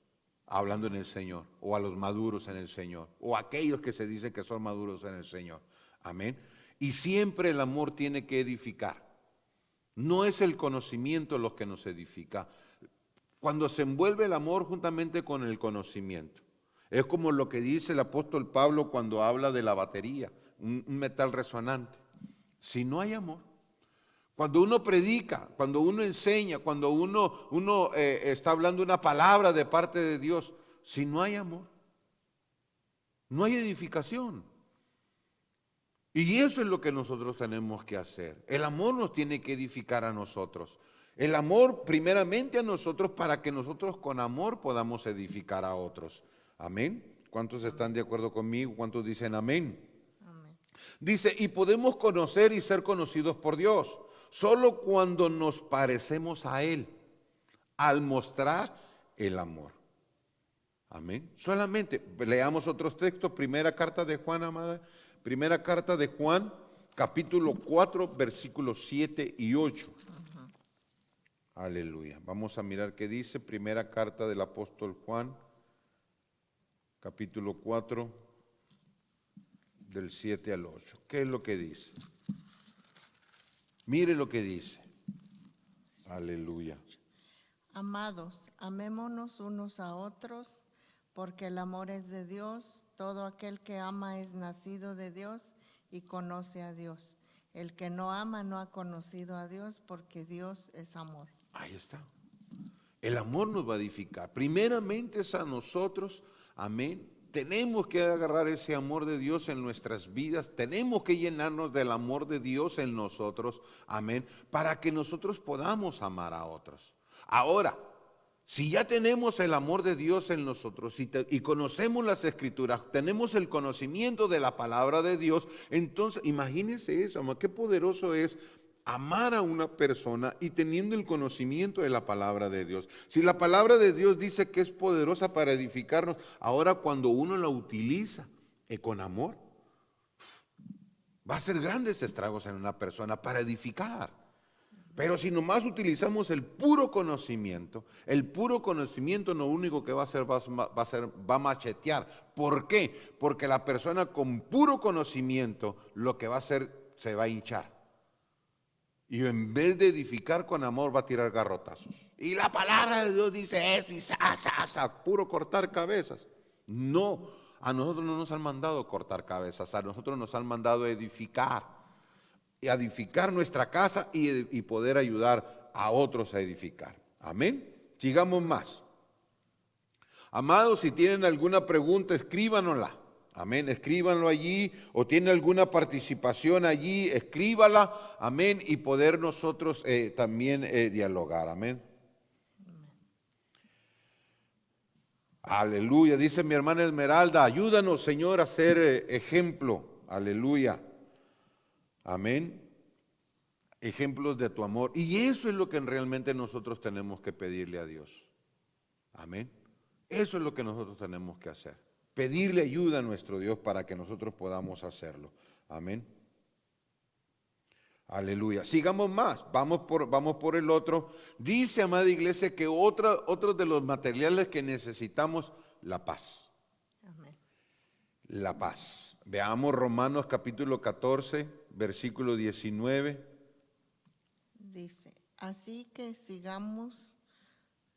hablando en el Señor, o a los maduros en el Señor, o a aquellos que se dicen que son maduros en el Señor. Amén. Y siempre el amor tiene que edificar. No es el conocimiento lo que nos edifica. Cuando se envuelve el amor juntamente con el conocimiento. Es como lo que dice el apóstol Pablo cuando habla de la batería, un metal resonante. Si no hay amor, cuando uno predica, cuando uno enseña, cuando uno está hablando una palabra de parte de Dios, si no hay amor, no hay edificación. Y eso es lo que nosotros tenemos que hacer. El amor nos tiene que edificar a nosotros. El amor primeramente a nosotros para que nosotros con amor podamos edificar a otros. Amén. ¿Cuántos están de acuerdo conmigo? ¿Cuántos dicen amén? Amén. Dice, y podemos conocer y ser conocidos por Dios solo cuando nos parecemos a Él, al mostrar el amor. Amén. Solamente leamos otros textos. Primera carta de Juan, amada. Primera carta de Juan, capítulo 4, versículos 7 y 8. Aleluya. Vamos a mirar qué dice. Primera carta del apóstol Juan, capítulo 4, del 7 al 8. ¿Qué es lo que dice? Mire lo que dice. Aleluya. Amados, amémonos unos a otros, porque el amor es de Dios. Todo aquel que ama es nacido de Dios y conoce a Dios. El que no ama no ha conocido a Dios, porque Dios es amor. Ahí está. El amor nos va a edificar. Primeramente es a nosotros. Amén. Tenemos que agarrar ese amor de Dios en nuestras vidas. Tenemos que llenarnos del amor de Dios en nosotros. Amén. Para que nosotros podamos amar a otros. Ahora, si ya tenemos el amor de Dios en nosotros y conocemos las Escrituras, tenemos el conocimiento de la palabra de Dios, entonces imagínense eso, amor, qué poderoso es amar a una persona y teniendo el conocimiento de la palabra de Dios. Si la palabra de Dios dice que es poderosa para edificarnos, ahora cuando uno la utiliza con amor, va a hacer grandes estragos en una persona para edificar. Pero si nomás utilizamos el puro conocimiento lo único que va a hacer va a machetear. ¿Por qué? Porque la persona con puro conocimiento lo que va a hacer se va a hinchar. Y en vez de edificar con amor va a tirar garrotazos. Y la palabra de Dios dice esto y puro cortar cabezas. No, a nosotros no nos han mandado cortar cabezas, a nosotros nos han mandado edificar. Y edificar nuestra casa y poder ayudar a otros a edificar. Amén. Sigamos más. Amados, si tienen alguna pregunta, escríbanosla. Amén, escríbanlo allí, o tiene alguna participación allí, escríbala, amén, y poder nosotros también dialogar, amén. Aleluya, dice mi hermana Esmeralda, ayúdanos, Señor, a ser ejemplo, aleluya, amén, ejemplos de tu amor. Y eso es lo que realmente nosotros tenemos que pedirle a Dios. Amén. Eso es lo que nosotros tenemos que hacer. Pedirle ayuda a nuestro Dios para que nosotros podamos hacerlo. Amén. Aleluya. Sigamos más. Vamos por el otro. Dice, amada iglesia, que otro de los materiales que necesitamos, la paz. Amén. La paz. Veamos Romanos capítulo 14, versículo 19. Dice, así que sigamos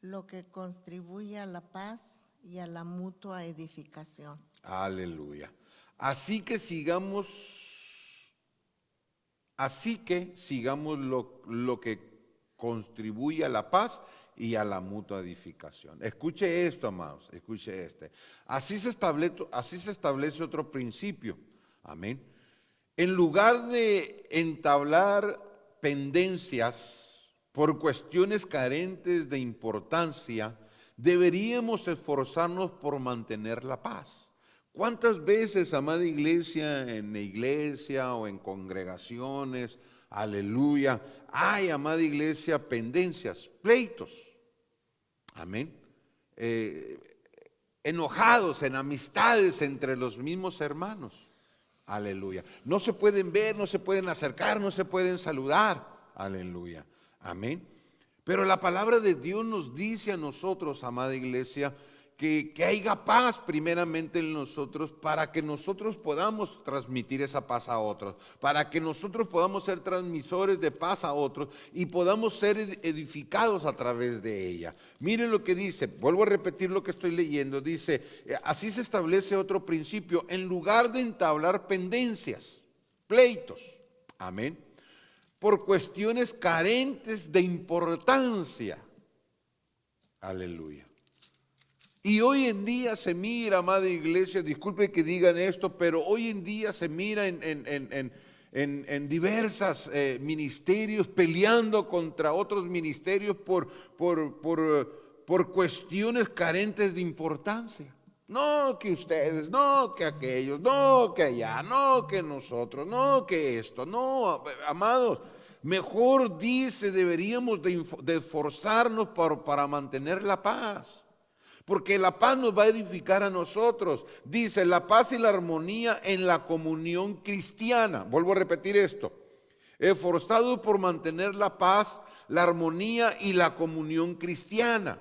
lo que contribuye a la paz y a la mutua edificación. Aleluya. Así que sigamos lo que contribuye a la paz y a la mutua edificación. Escuche esto, amados, escuche este. Así se establece otro principio. Amén. En lugar de entablar pendencias por cuestiones carentes de importancia, deberíamos esforzarnos por mantener la paz. ¿Cuántas veces, amada iglesia, en la iglesia o en congregaciones, aleluya, hay, amada iglesia, pendencias, pleitos? Amén. Enojados, en amistades entre los mismos hermanos. Aleluya. No se pueden ver, no se pueden acercar, no se pueden saludar. Aleluya. Amén. Pero la palabra de Dios nos dice a nosotros, amada iglesia, que haya paz primeramente en nosotros para que nosotros podamos transmitir esa paz a otros, para que nosotros podamos ser transmisores de paz a otros y podamos ser edificados a través de ella. Miren lo que dice, vuelvo a repetir lo que estoy leyendo, dice, así se establece otro principio, en lugar de entablar pendencias, pleitos, amén, por cuestiones carentes de importancia, aleluya. Y hoy en día se mira, amada iglesia, disculpe que digan esto, pero hoy en día se mira en diversos ministerios peleando contra otros ministerios por cuestiones carentes de importancia. No que ustedes, no que aquellos, no que allá, no que nosotros, no que esto, no, amados. Mejor dice, deberíamos de esforzarnos para mantener la paz. Porque la paz nos va a edificar a nosotros. Dice, la paz y la armonía en la comunión cristiana. Vuelvo a repetir esto. Esforzados por mantener la paz, la armonía y la comunión cristiana.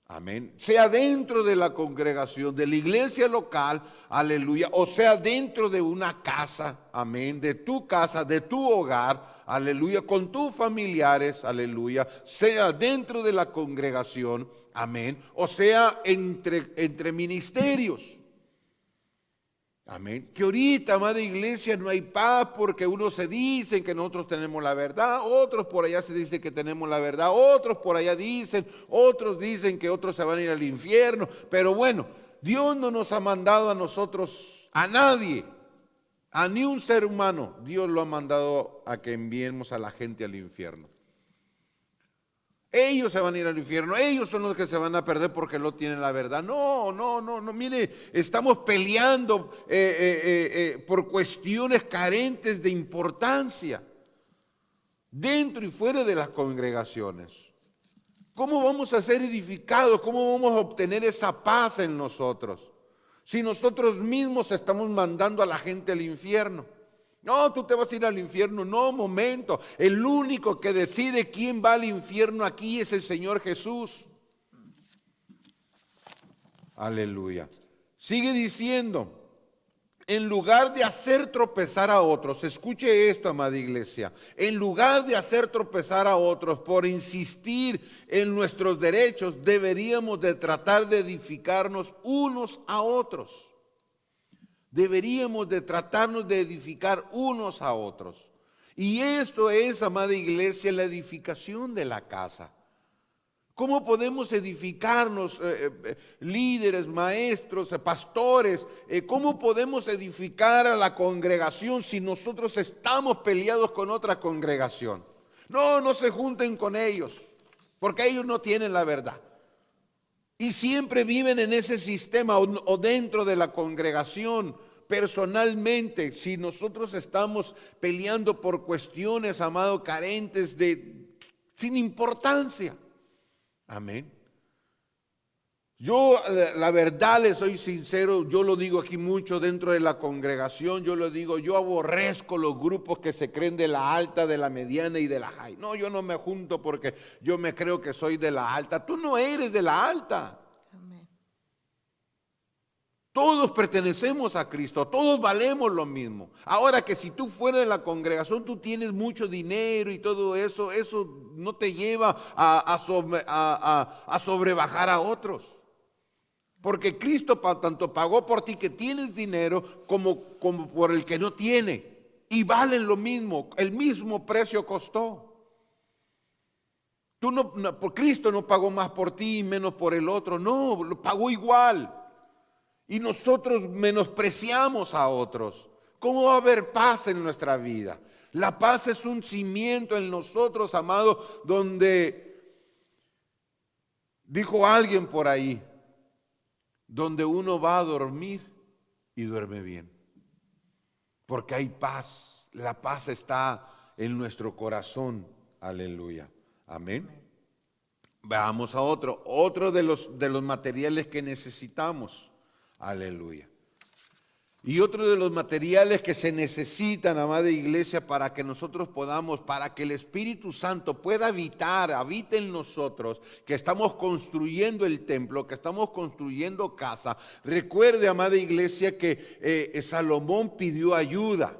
Amén. Sea dentro de la congregación, de la iglesia local, aleluya, o sea dentro de una casa, amén, de tu casa, de tu hogar, aleluya, con tus familiares, aleluya, sea dentro de la congregación, amén, o sea entre ministerios. Amén. Que ahorita, amada iglesia, no hay paz porque unos se dicen que nosotros tenemos la verdad, otros por allá se dicen que tenemos la verdad, otros por allá dicen, otros dicen que otros se van a ir al infierno. Pero bueno, Dios no nos ha mandado a nosotros, a nadie, a ni un ser humano. Dios lo ha mandado a que enviemos a la gente al infierno. Ellos se van a ir al infierno, ellos son los que se van a perder porque no tienen la verdad. No, mire, estamos peleando por cuestiones carentes de importancia, dentro y fuera de las congregaciones. ¿Cómo vamos a ser edificados? ¿Cómo vamos a obtener esa paz en nosotros? Si nosotros mismos estamos mandando a la gente al infierno. No, tú te vas a ir al infierno. No, momento. El único que decide quién va al infierno aquí es el Señor Jesús. Aleluya. Sigue diciendo, en lugar de hacer tropezar a otros, escuche esto, amada iglesia, en lugar de hacer tropezar a otros por insistir en nuestros derechos, deberíamos de tratar de edificarnos unos a otros. Deberíamos de tratarnos de edificar unos a otros. Y esto es, amada iglesia, la edificación de la casa. ¿Cómo podemos edificarnos, líderes, maestros, pastores? ¿Cómo podemos edificar a la congregación si nosotros estamos peleados con otra congregación? No se junten con ellos, porque ellos no tienen la verdad. Y siempre viven en ese sistema o dentro de la congregación. Personalmente, si nosotros estamos peleando por cuestiones, amado, carentes sin importancia. Amén. Yo, la verdad, le soy sincero, yo lo digo aquí mucho dentro de la congregación, yo lo digo, yo aborrezco los grupos que se creen de la alta, de la mediana y de la high. No, yo no me junto porque yo me creo que soy de la alta. Tú no eres de la alta. Amén. Todos pertenecemos a Cristo, todos valemos lo mismo. Ahora que si tú fuera de la congregación, tú tienes mucho dinero y todo eso, eso no te lleva a sobrebajar a otros. Porque Cristo tanto pagó por ti que tienes dinero como por el que no tiene. Y valen lo mismo, el mismo precio costó. Por Cristo no pagó más por ti y menos por el otro, no, lo pagó igual. Y nosotros menospreciamos a otros. ¿Cómo va a haber paz en nuestra vida? La paz es un cimiento en nosotros, amado, donde dijo alguien por ahí, donde uno va a dormir y duerme bien. Porque hay paz. La paz está en nuestro corazón. Aleluya. Amén. Vamos a otro de los materiales que necesitamos. Aleluya. Y otro de los materiales que se necesitan, amada iglesia, para que nosotros podamos, para que el Espíritu Santo pueda habite en nosotros, que estamos construyendo el templo, que estamos construyendo casa. Recuerde, amada iglesia, que Salomón pidió ayuda.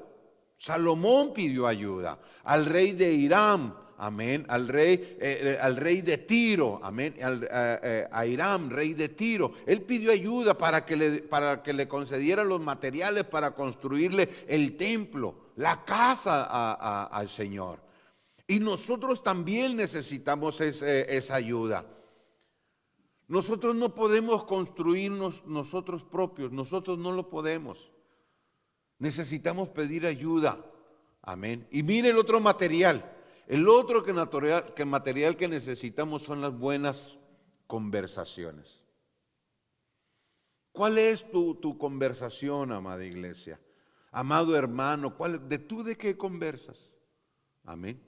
Salomón pidió ayuda al rey de Hiram. Amén, al rey de Tiro, amén, a Hiram, rey de Tiro. Él pidió ayuda para que le concediera los materiales para construirle el templo, la casa al Señor. Y nosotros también necesitamos esa ayuda. Nosotros no podemos construirnos nosotros propios, nosotros no lo podemos. Necesitamos pedir ayuda, amén. Y mire el otro material. El otro material que necesitamos son las buenas conversaciones. ¿Cuál es tu conversación, amada iglesia? Amado hermano, ¿de qué conversas? Amén.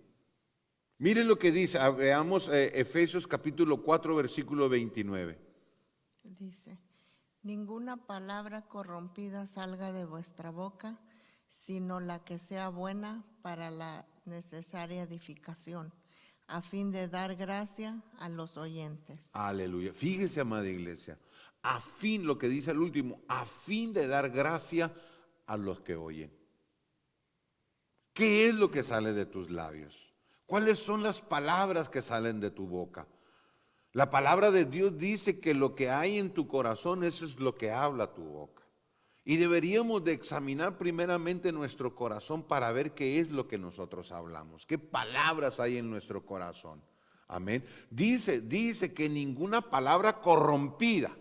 Miren lo que dice, veamos Efesios capítulo 4, versículo 29. Dice, ninguna palabra corrompida salga de vuestra boca, sino la que sea buena para la necesaria edificación, a fin de dar gracia a los oyentes. Aleluya. Fíjese, amada iglesia, lo que dice el último, a fin de dar gracia a los que oyen. ¿Qué es lo que sale de tus labios? ¿Cuáles son las palabras que salen de tu boca? La palabra de Dios dice que lo que hay en tu corazón, eso es lo que habla tu boca. Y deberíamos de examinar primeramente nuestro corazón para ver qué es lo que nosotros hablamos, qué palabras hay en nuestro corazón. Amén. Dice que ninguna palabra corrompida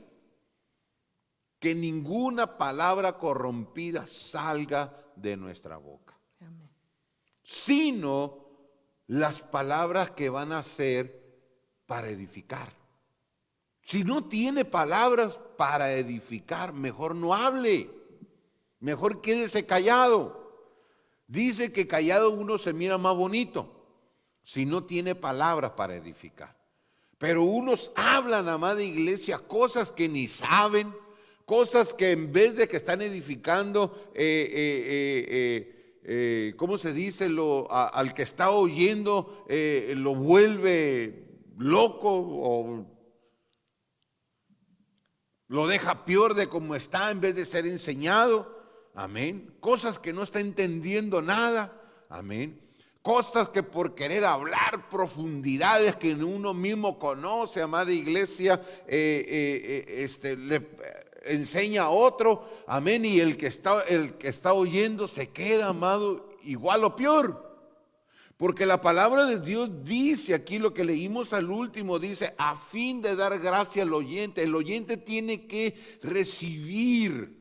salga de nuestra boca. Amén. Sino las palabras que van a ser para edificar. Si no tiene palabras para edificar, mejor no hable, mejor quédese callado. Dice que callado uno se mira más bonito si no tiene palabras para edificar. Pero unos hablan, amada iglesia, cosas que ni saben, cosas que en vez de que están edificando, ¿cómo se dice? Al que está oyendo lo vuelve loco o lo deja peor de como está en vez de ser enseñado. Amén. Cosas que no está entendiendo nada. Amén. Cosas que por querer hablar profundidades que uno mismo conoce, amada iglesia, le enseña a otro. Amén. Y el que está oyendo se queda, amado, igual o peor. Porque la palabra de Dios dice aquí lo que leímos al último, dice, a fin de dar gracia al oyente. El oyente tiene que recibir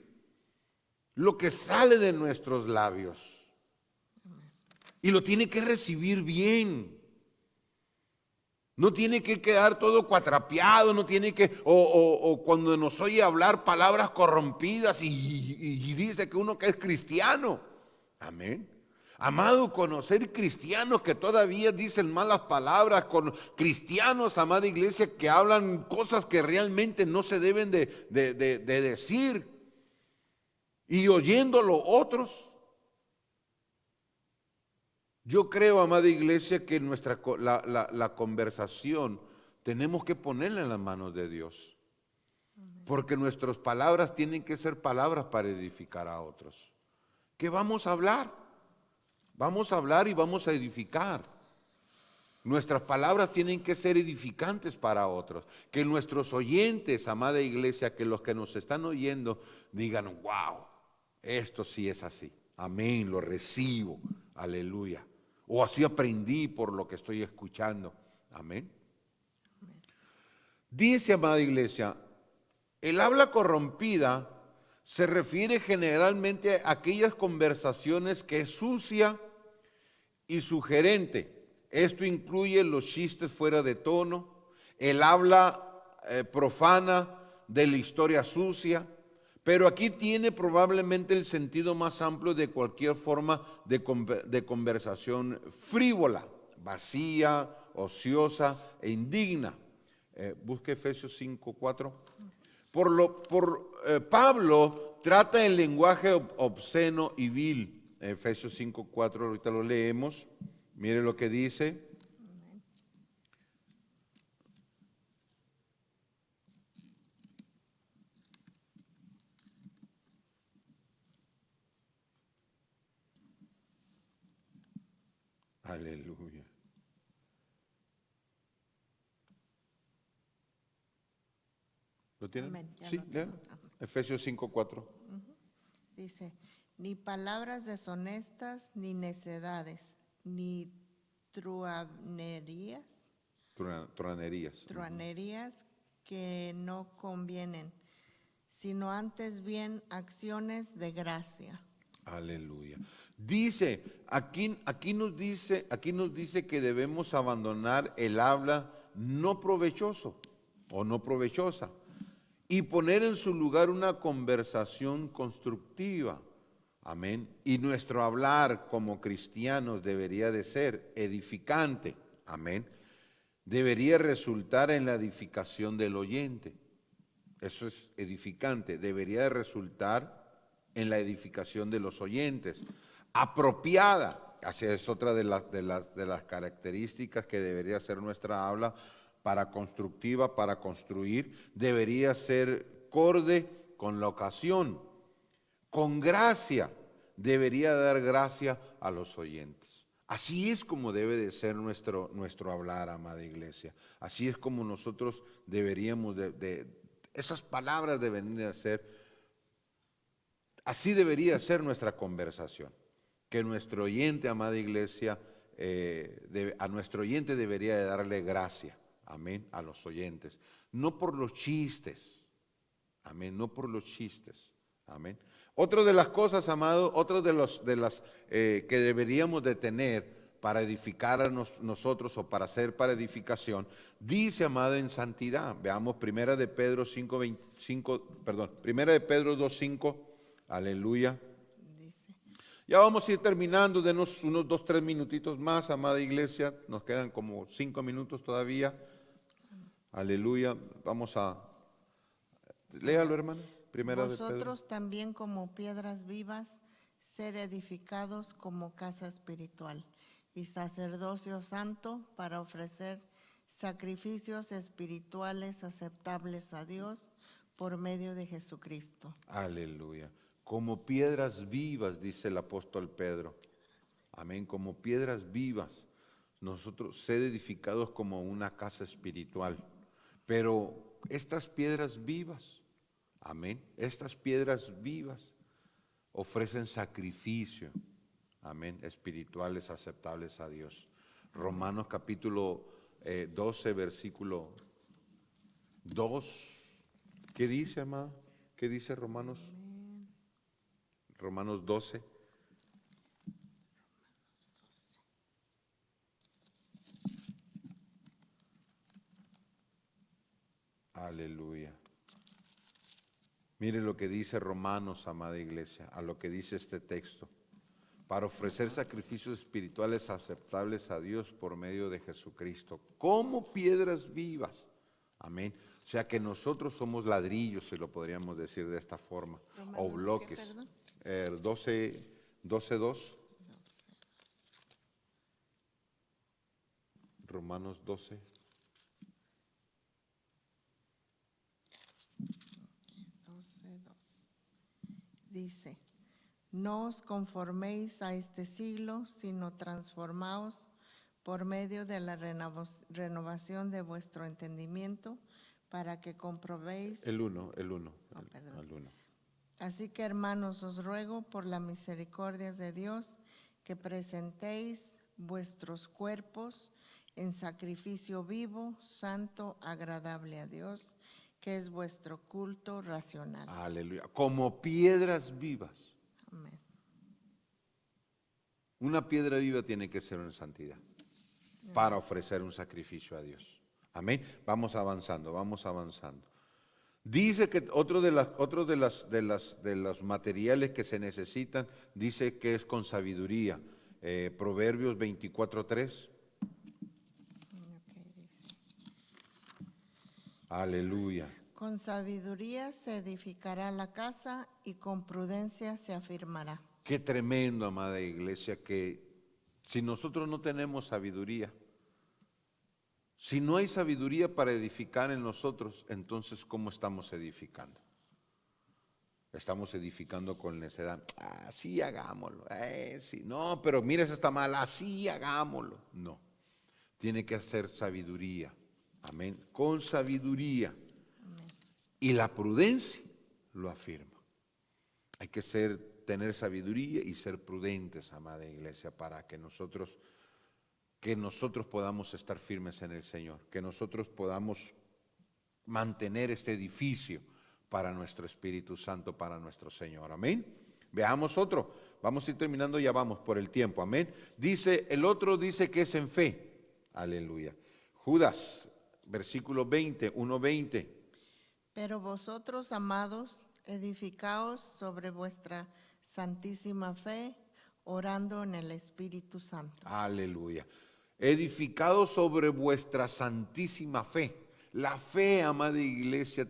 lo que sale de nuestros labios. Y lo tiene que recibir bien. No tiene que quedar todo cuatrapeado, no tiene que, o cuando nos oye hablar palabras corrompidas y dice que uno que es cristiano. Amén. Amado, conocer cristianos que todavía dicen malas palabras, con cristianos, amada iglesia, que hablan cosas que realmente no se deben de decir, y oyéndolo otros. Yo creo, amada iglesia, que la conversación tenemos que ponerla en las manos de Dios, porque nuestras palabras tienen que ser palabras para edificar a otros. ¿Qué vamos a hablar? Vamos a hablar y vamos a edificar. Nuestras palabras tienen que ser edificantes para otros. Que nuestros oyentes, amada iglesia, que los que nos están oyendo, digan, wow, esto sí es así. Amén, lo recibo. Aleluya. O así aprendí por lo que estoy escuchando. Amén. Dice, amada iglesia, el habla corrompida se refiere generalmente a aquellas conversaciones que es sucia y sugerente. Esto incluye los chistes fuera de tono, el habla profana de la historia sucia, pero aquí tiene probablemente el sentido más amplio de cualquier forma de conversación frívola, vacía, ociosa e indigna. Busque Efesios 5:4. Pablo trata el lenguaje obsceno y vil. Efesios 5:4, ahorita lo leemos. Mire lo que dice. Aleluya. ¿Lo tienen? Amén, ya Sí, lo tengo. lean. Efesios 5:4. Dice, ni palabras deshonestas, ni necedades, ni truanerías, Truanerías. que no convienen, sino antes bien acciones de gracia. Aleluya. Dice, aquí nos dice que debemos abandonar el habla no provechoso o no provechosa y poner en su lugar una conversación constructiva. Amén. Y nuestro hablar como cristianos debería de ser edificante. Amén. Debería resultar en la edificación del oyente. Eso es edificante. Debería de resultar en la edificación de los oyentes. Apropiada. Así es otra de las características que debería ser nuestra habla para constructiva, para construir. Debería ser acorde con la ocasión. Con gracia. Debería dar gracia a los oyentes. Así es como debe de ser nuestro hablar, amada iglesia. Así es como nosotros deberíamos esas palabras deben de ser, así debería ser nuestra conversación. Que nuestro oyente, amada iglesia, a nuestro oyente debería de darle gracia, amén, a los oyentes. No por los chistes, amén, no por los chistes, amén. Otra de las cosas, amado, otra de las que deberíamos de tener para edificar a nosotros o para hacer para edificación, dice, amado, en santidad. Veamos Primera de Pedro 2:5, aleluya. Dice, Ya vamos a ir terminando, denos unos 2-3 minutitos más, amada iglesia, nos quedan como 5 minutos todavía, aleluya. Vamos a, léalo, hermano, Primera de Pedro. vosotros también como piedras vivas, ser edificados como casa espiritual y sacerdocio santo para ofrecer sacrificios espirituales aceptables a Dios por medio de Jesucristo. Aleluya. Como piedras vivas, dice el apóstol Pedro. Amén. Como piedras vivas. Nosotros ser edificados como una casa espiritual. Pero estas piedras vivas, amén, estas piedras vivas ofrecen sacrificio, amén, espirituales aceptables a Dios. Romanos capítulo 12, versículo 2. ¿Qué dice, amado? ¿Qué dice Romanos? Romanos 12. Aleluya. Mire lo que dice Romanos, amada iglesia, a lo que dice este texto. para ofrecer sacrificios espirituales aceptables a Dios por medio de Jesucristo, como piedras vivas. Amén. O sea que nosotros somos ladrillos, si lo podríamos decir de esta forma, o bloques. 12:2. Romanos 12. 12:2. Dice, no os conforméis a este siglo, sino transformaos por medio de la renovación de vuestro entendimiento, para que comprobéis. El 1. Perdón. Así que, hermanos, os ruego por las misericordias de Dios que presentéis vuestros cuerpos en sacrificio vivo, santo, agradable a Dios, que es vuestro culto racional. Aleluya. Como piedras vivas. Amén. Una piedra viva tiene que ser en santidad para ofrecer un sacrificio a Dios. Amén. Vamos avanzando. Dice que otro de los materiales que se necesitan, dice que es con sabiduría. Proverbios 24:3. Aleluya. Con sabiduría se edificará la casa y con prudencia se afirmará. Qué tremendo, amada iglesia, que si nosotros no tenemos sabiduría, si no hay sabiduría para edificar en nosotros, entonces ¿cómo estamos edificando? Estamos edificando con necedad. Así hagámoslo. Sí. No, pero mira, eso está mal. Así hagámoslo. No. Tiene que hacer sabiduría. Amén. Con sabiduría. Amén. Y la prudencia lo afirma. Hay que tener sabiduría y ser prudentes, amada iglesia, para que nosotros podamos estar firmes en el Señor, que nosotros podamos mantener este edificio para nuestro Espíritu Santo, para nuestro Señor. Amén. Veamos otro. Vamos a ir terminando, ya vamos por el tiempo. Amén. El otro dice que es en fe. Aleluya. Judas, versículo 1:20. Pero vosotros, amados, edificaos sobre vuestra santísima fe, orando en el Espíritu Santo. Aleluya. Edificados sobre vuestra santísima fe. La fe, amada iglesia,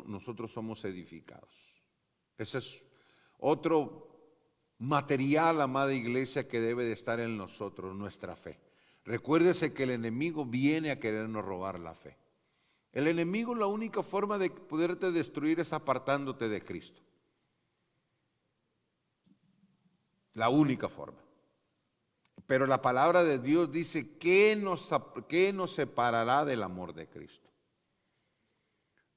nosotros somos edificados. Ese es otro material, amada iglesia, que debe de estar en nosotros, nuestra fe. Recuérdese que el enemigo viene a querernos robar la fe. El enemigo, la única forma de poderte destruir es apartándote de Cristo. La única forma. Pero la palabra de Dios dice, ¿qué nos separará del amor de Cristo?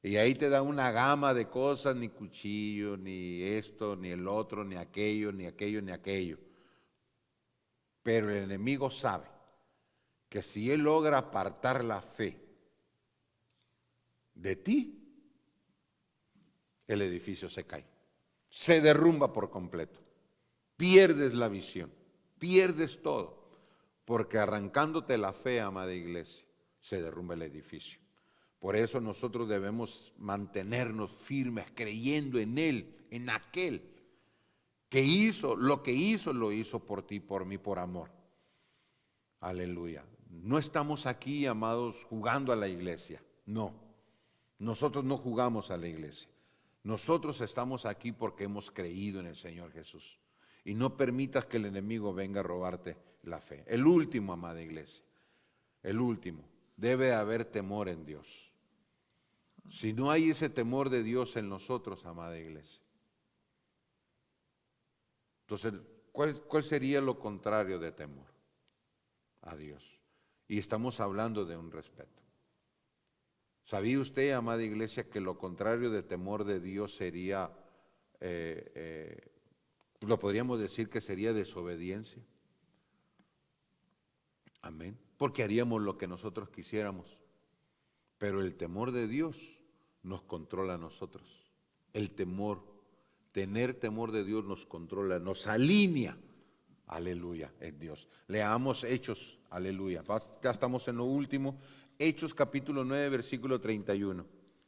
Y ahí te da una gama de cosas, ni cuchillo, ni esto, ni el otro, ni aquello, ni aquello, ni aquello. Pero el enemigo sabe que si él logra apartar la fe de ti, el edificio se cae, se derrumba por completo, pierdes la visión, pierdes todo, porque arrancándote la fe, amada iglesia, se derrumba el edificio. Por eso nosotros debemos mantenernos firmes, creyendo en Él, en aquel que hizo, lo hizo por ti, por mí, por amor. Aleluya. No estamos aquí, amados, jugando a la iglesia, no. Nosotros no jugamos a la iglesia. Nosotros estamos aquí porque hemos creído en el Señor Jesús. Y no permitas que el enemigo venga a robarte la fe. El último, amada iglesia, el último, debe haber temor en Dios. Si no hay ese temor de Dios en nosotros, amada iglesia, entonces, ¿cuál sería lo contrario de temor? A Dios. Y estamos hablando de un respeto. ¿Sabía usted, amada iglesia, que lo contrario de temor de Dios sería, lo podríamos decir que sería desobediencia? Amén. Porque haríamos lo que nosotros quisiéramos. Pero el temor de Dios nos controla a nosotros. El temor, tener temor de Dios nos controla, nos alinea. Aleluya, en Dios. Leamos Hechos, aleluya. Ya estamos en lo último. Hechos capítulo 9, versículo 31.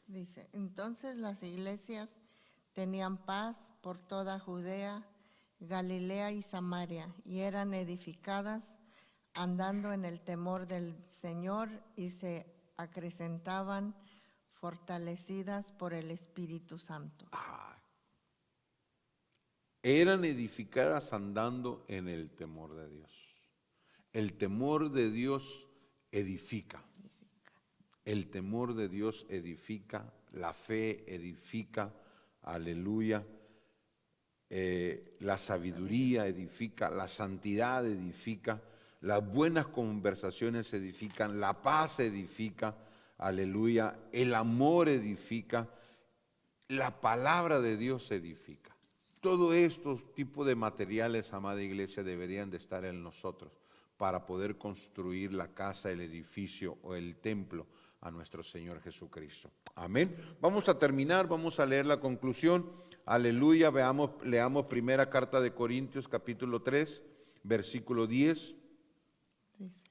Dice, entonces las iglesias tenían paz por toda Judea Galilea y Samaria, y eran edificadas andando en el temor del Señor, y se acrecentaban fortalecidas por el Espíritu Santo. Eran edificadas andando en el temor de Dios. El temor de Dios edifica. El temor de Dios edifica, la fe edifica, aleluya. La sabiduría edifica, la santidad edifica, las buenas conversaciones edifican, la paz edifica, aleluya, el amor edifica, la palabra de Dios edifica. Todos estos tipos de materiales, amada iglesia, deberían de estar en nosotros para poder construir la casa, el edificio o el templo a nuestro Señor Jesucristo. Amén. Vamos a terminar, vamos a leer la conclusión. Aleluya, leamos primera carta de Corintios capítulo 3, versículo 10. Dice: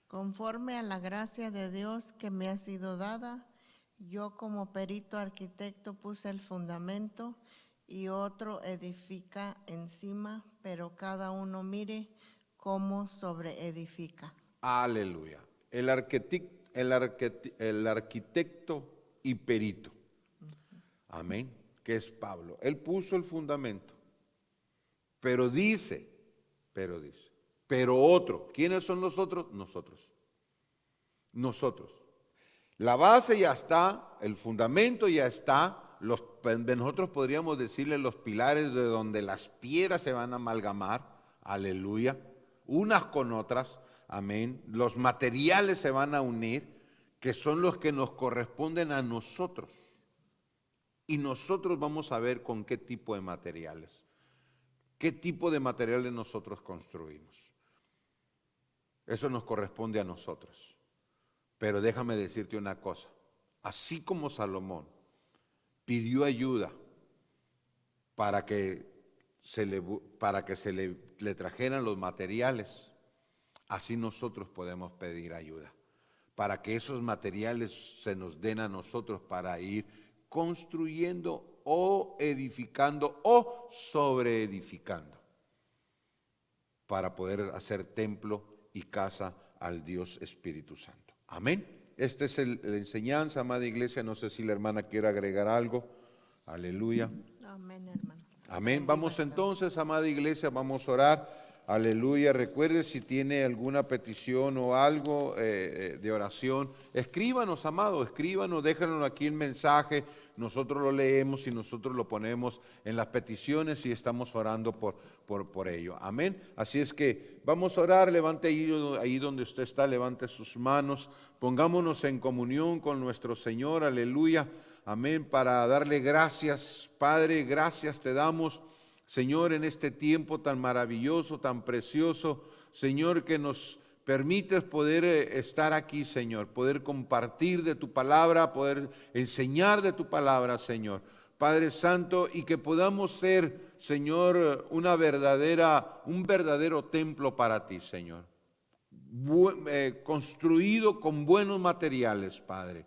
conforme a la gracia de Dios que me ha sido dada, yo como perito arquitecto puse el fundamento y otro edifica encima, pero cada uno mire cómo sobreedifica. Aleluya. El arquitecto y perito. Amén. Que es Pablo. Él puso el fundamento. Pero otro. ¿Quiénes son los otros? Nosotros. La base ya está, el fundamento ya está. Nosotros podríamos decirle los pilares de donde las piedras se van a amalgamar. Aleluya. Unas con otras. Amén. Los materiales se van a unir, que son los que nos corresponden a nosotros. Y nosotros vamos a ver con qué tipo de materiales. ¿Qué tipo de materiales nosotros construimos? Eso nos corresponde a nosotros. Pero déjame decirte una cosa. Así como Salomón pidió ayuda para que le trajeran los materiales, así nosotros podemos pedir ayuda. Para que esos materiales se nos den a nosotros para ir construyendo o edificando o sobreedificando, para poder hacer templo y casa al Dios Espíritu Santo. Amén. Esta es la enseñanza, amada iglesia. No sé si la hermana quiere agregar algo. Aleluya. Amén, hermano. Amén. Vamos entonces, amada iglesia, vamos a orar. Aleluya. Recuerde, si tiene alguna petición o algo de oración, escríbanos, amado, escríbanos, déjanos aquí en mensaje. Nosotros lo leemos y nosotros lo ponemos en las peticiones y estamos orando por ello. Amén. Así es que vamos a orar. Levante ahí donde usted está, levante sus manos. Pongámonos en comunión con nuestro Señor. Aleluya. Amén. Para darle gracias, Padre, gracias te damos, Señor, en este tiempo tan maravilloso, tan precioso, Señor, que nos permites poder estar aquí, Señor, poder compartir de tu palabra, poder enseñar de tu palabra, Señor. Padre Santo, y que podamos ser, Señor, un verdadero templo para ti, Señor. Construido con buenos materiales, Padre.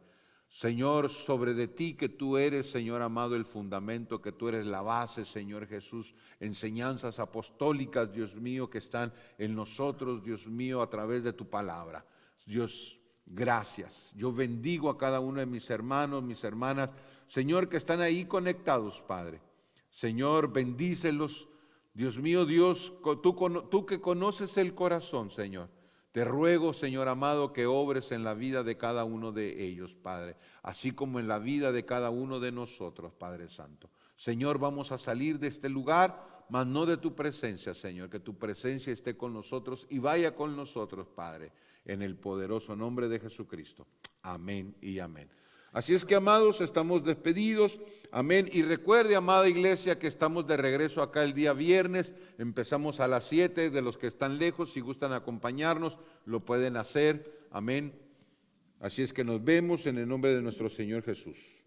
Señor, sobre de ti que tú eres, Señor amado, el fundamento, que tú eres la base, Señor Jesús, enseñanzas apostólicas, Dios mío, que están en nosotros, Dios mío, a través de tu palabra. Dios, gracias. Yo bendigo a cada uno de mis hermanos, mis hermanas, Señor, que están ahí conectados, Padre. Señor, bendícelos. Dios mío, Dios, tú que conoces el corazón, Señor. Te ruego, Señor amado, que obres en la vida de cada uno de ellos, Padre, así como en la vida de cada uno de nosotros, Padre Santo. Señor, vamos a salir de este lugar, mas no de tu presencia, Señor, que tu presencia esté con nosotros y vaya con nosotros, Padre, en el poderoso nombre de Jesucristo. Amén y amén. Así es que, amados, estamos despedidos. Amén. Y recuerde, amada iglesia, que estamos de regreso acá el día viernes. Empezamos a las 7. De los que están lejos, si gustan acompañarnos, lo pueden hacer. Amén. Así es que nos vemos en el nombre de nuestro Señor Jesús.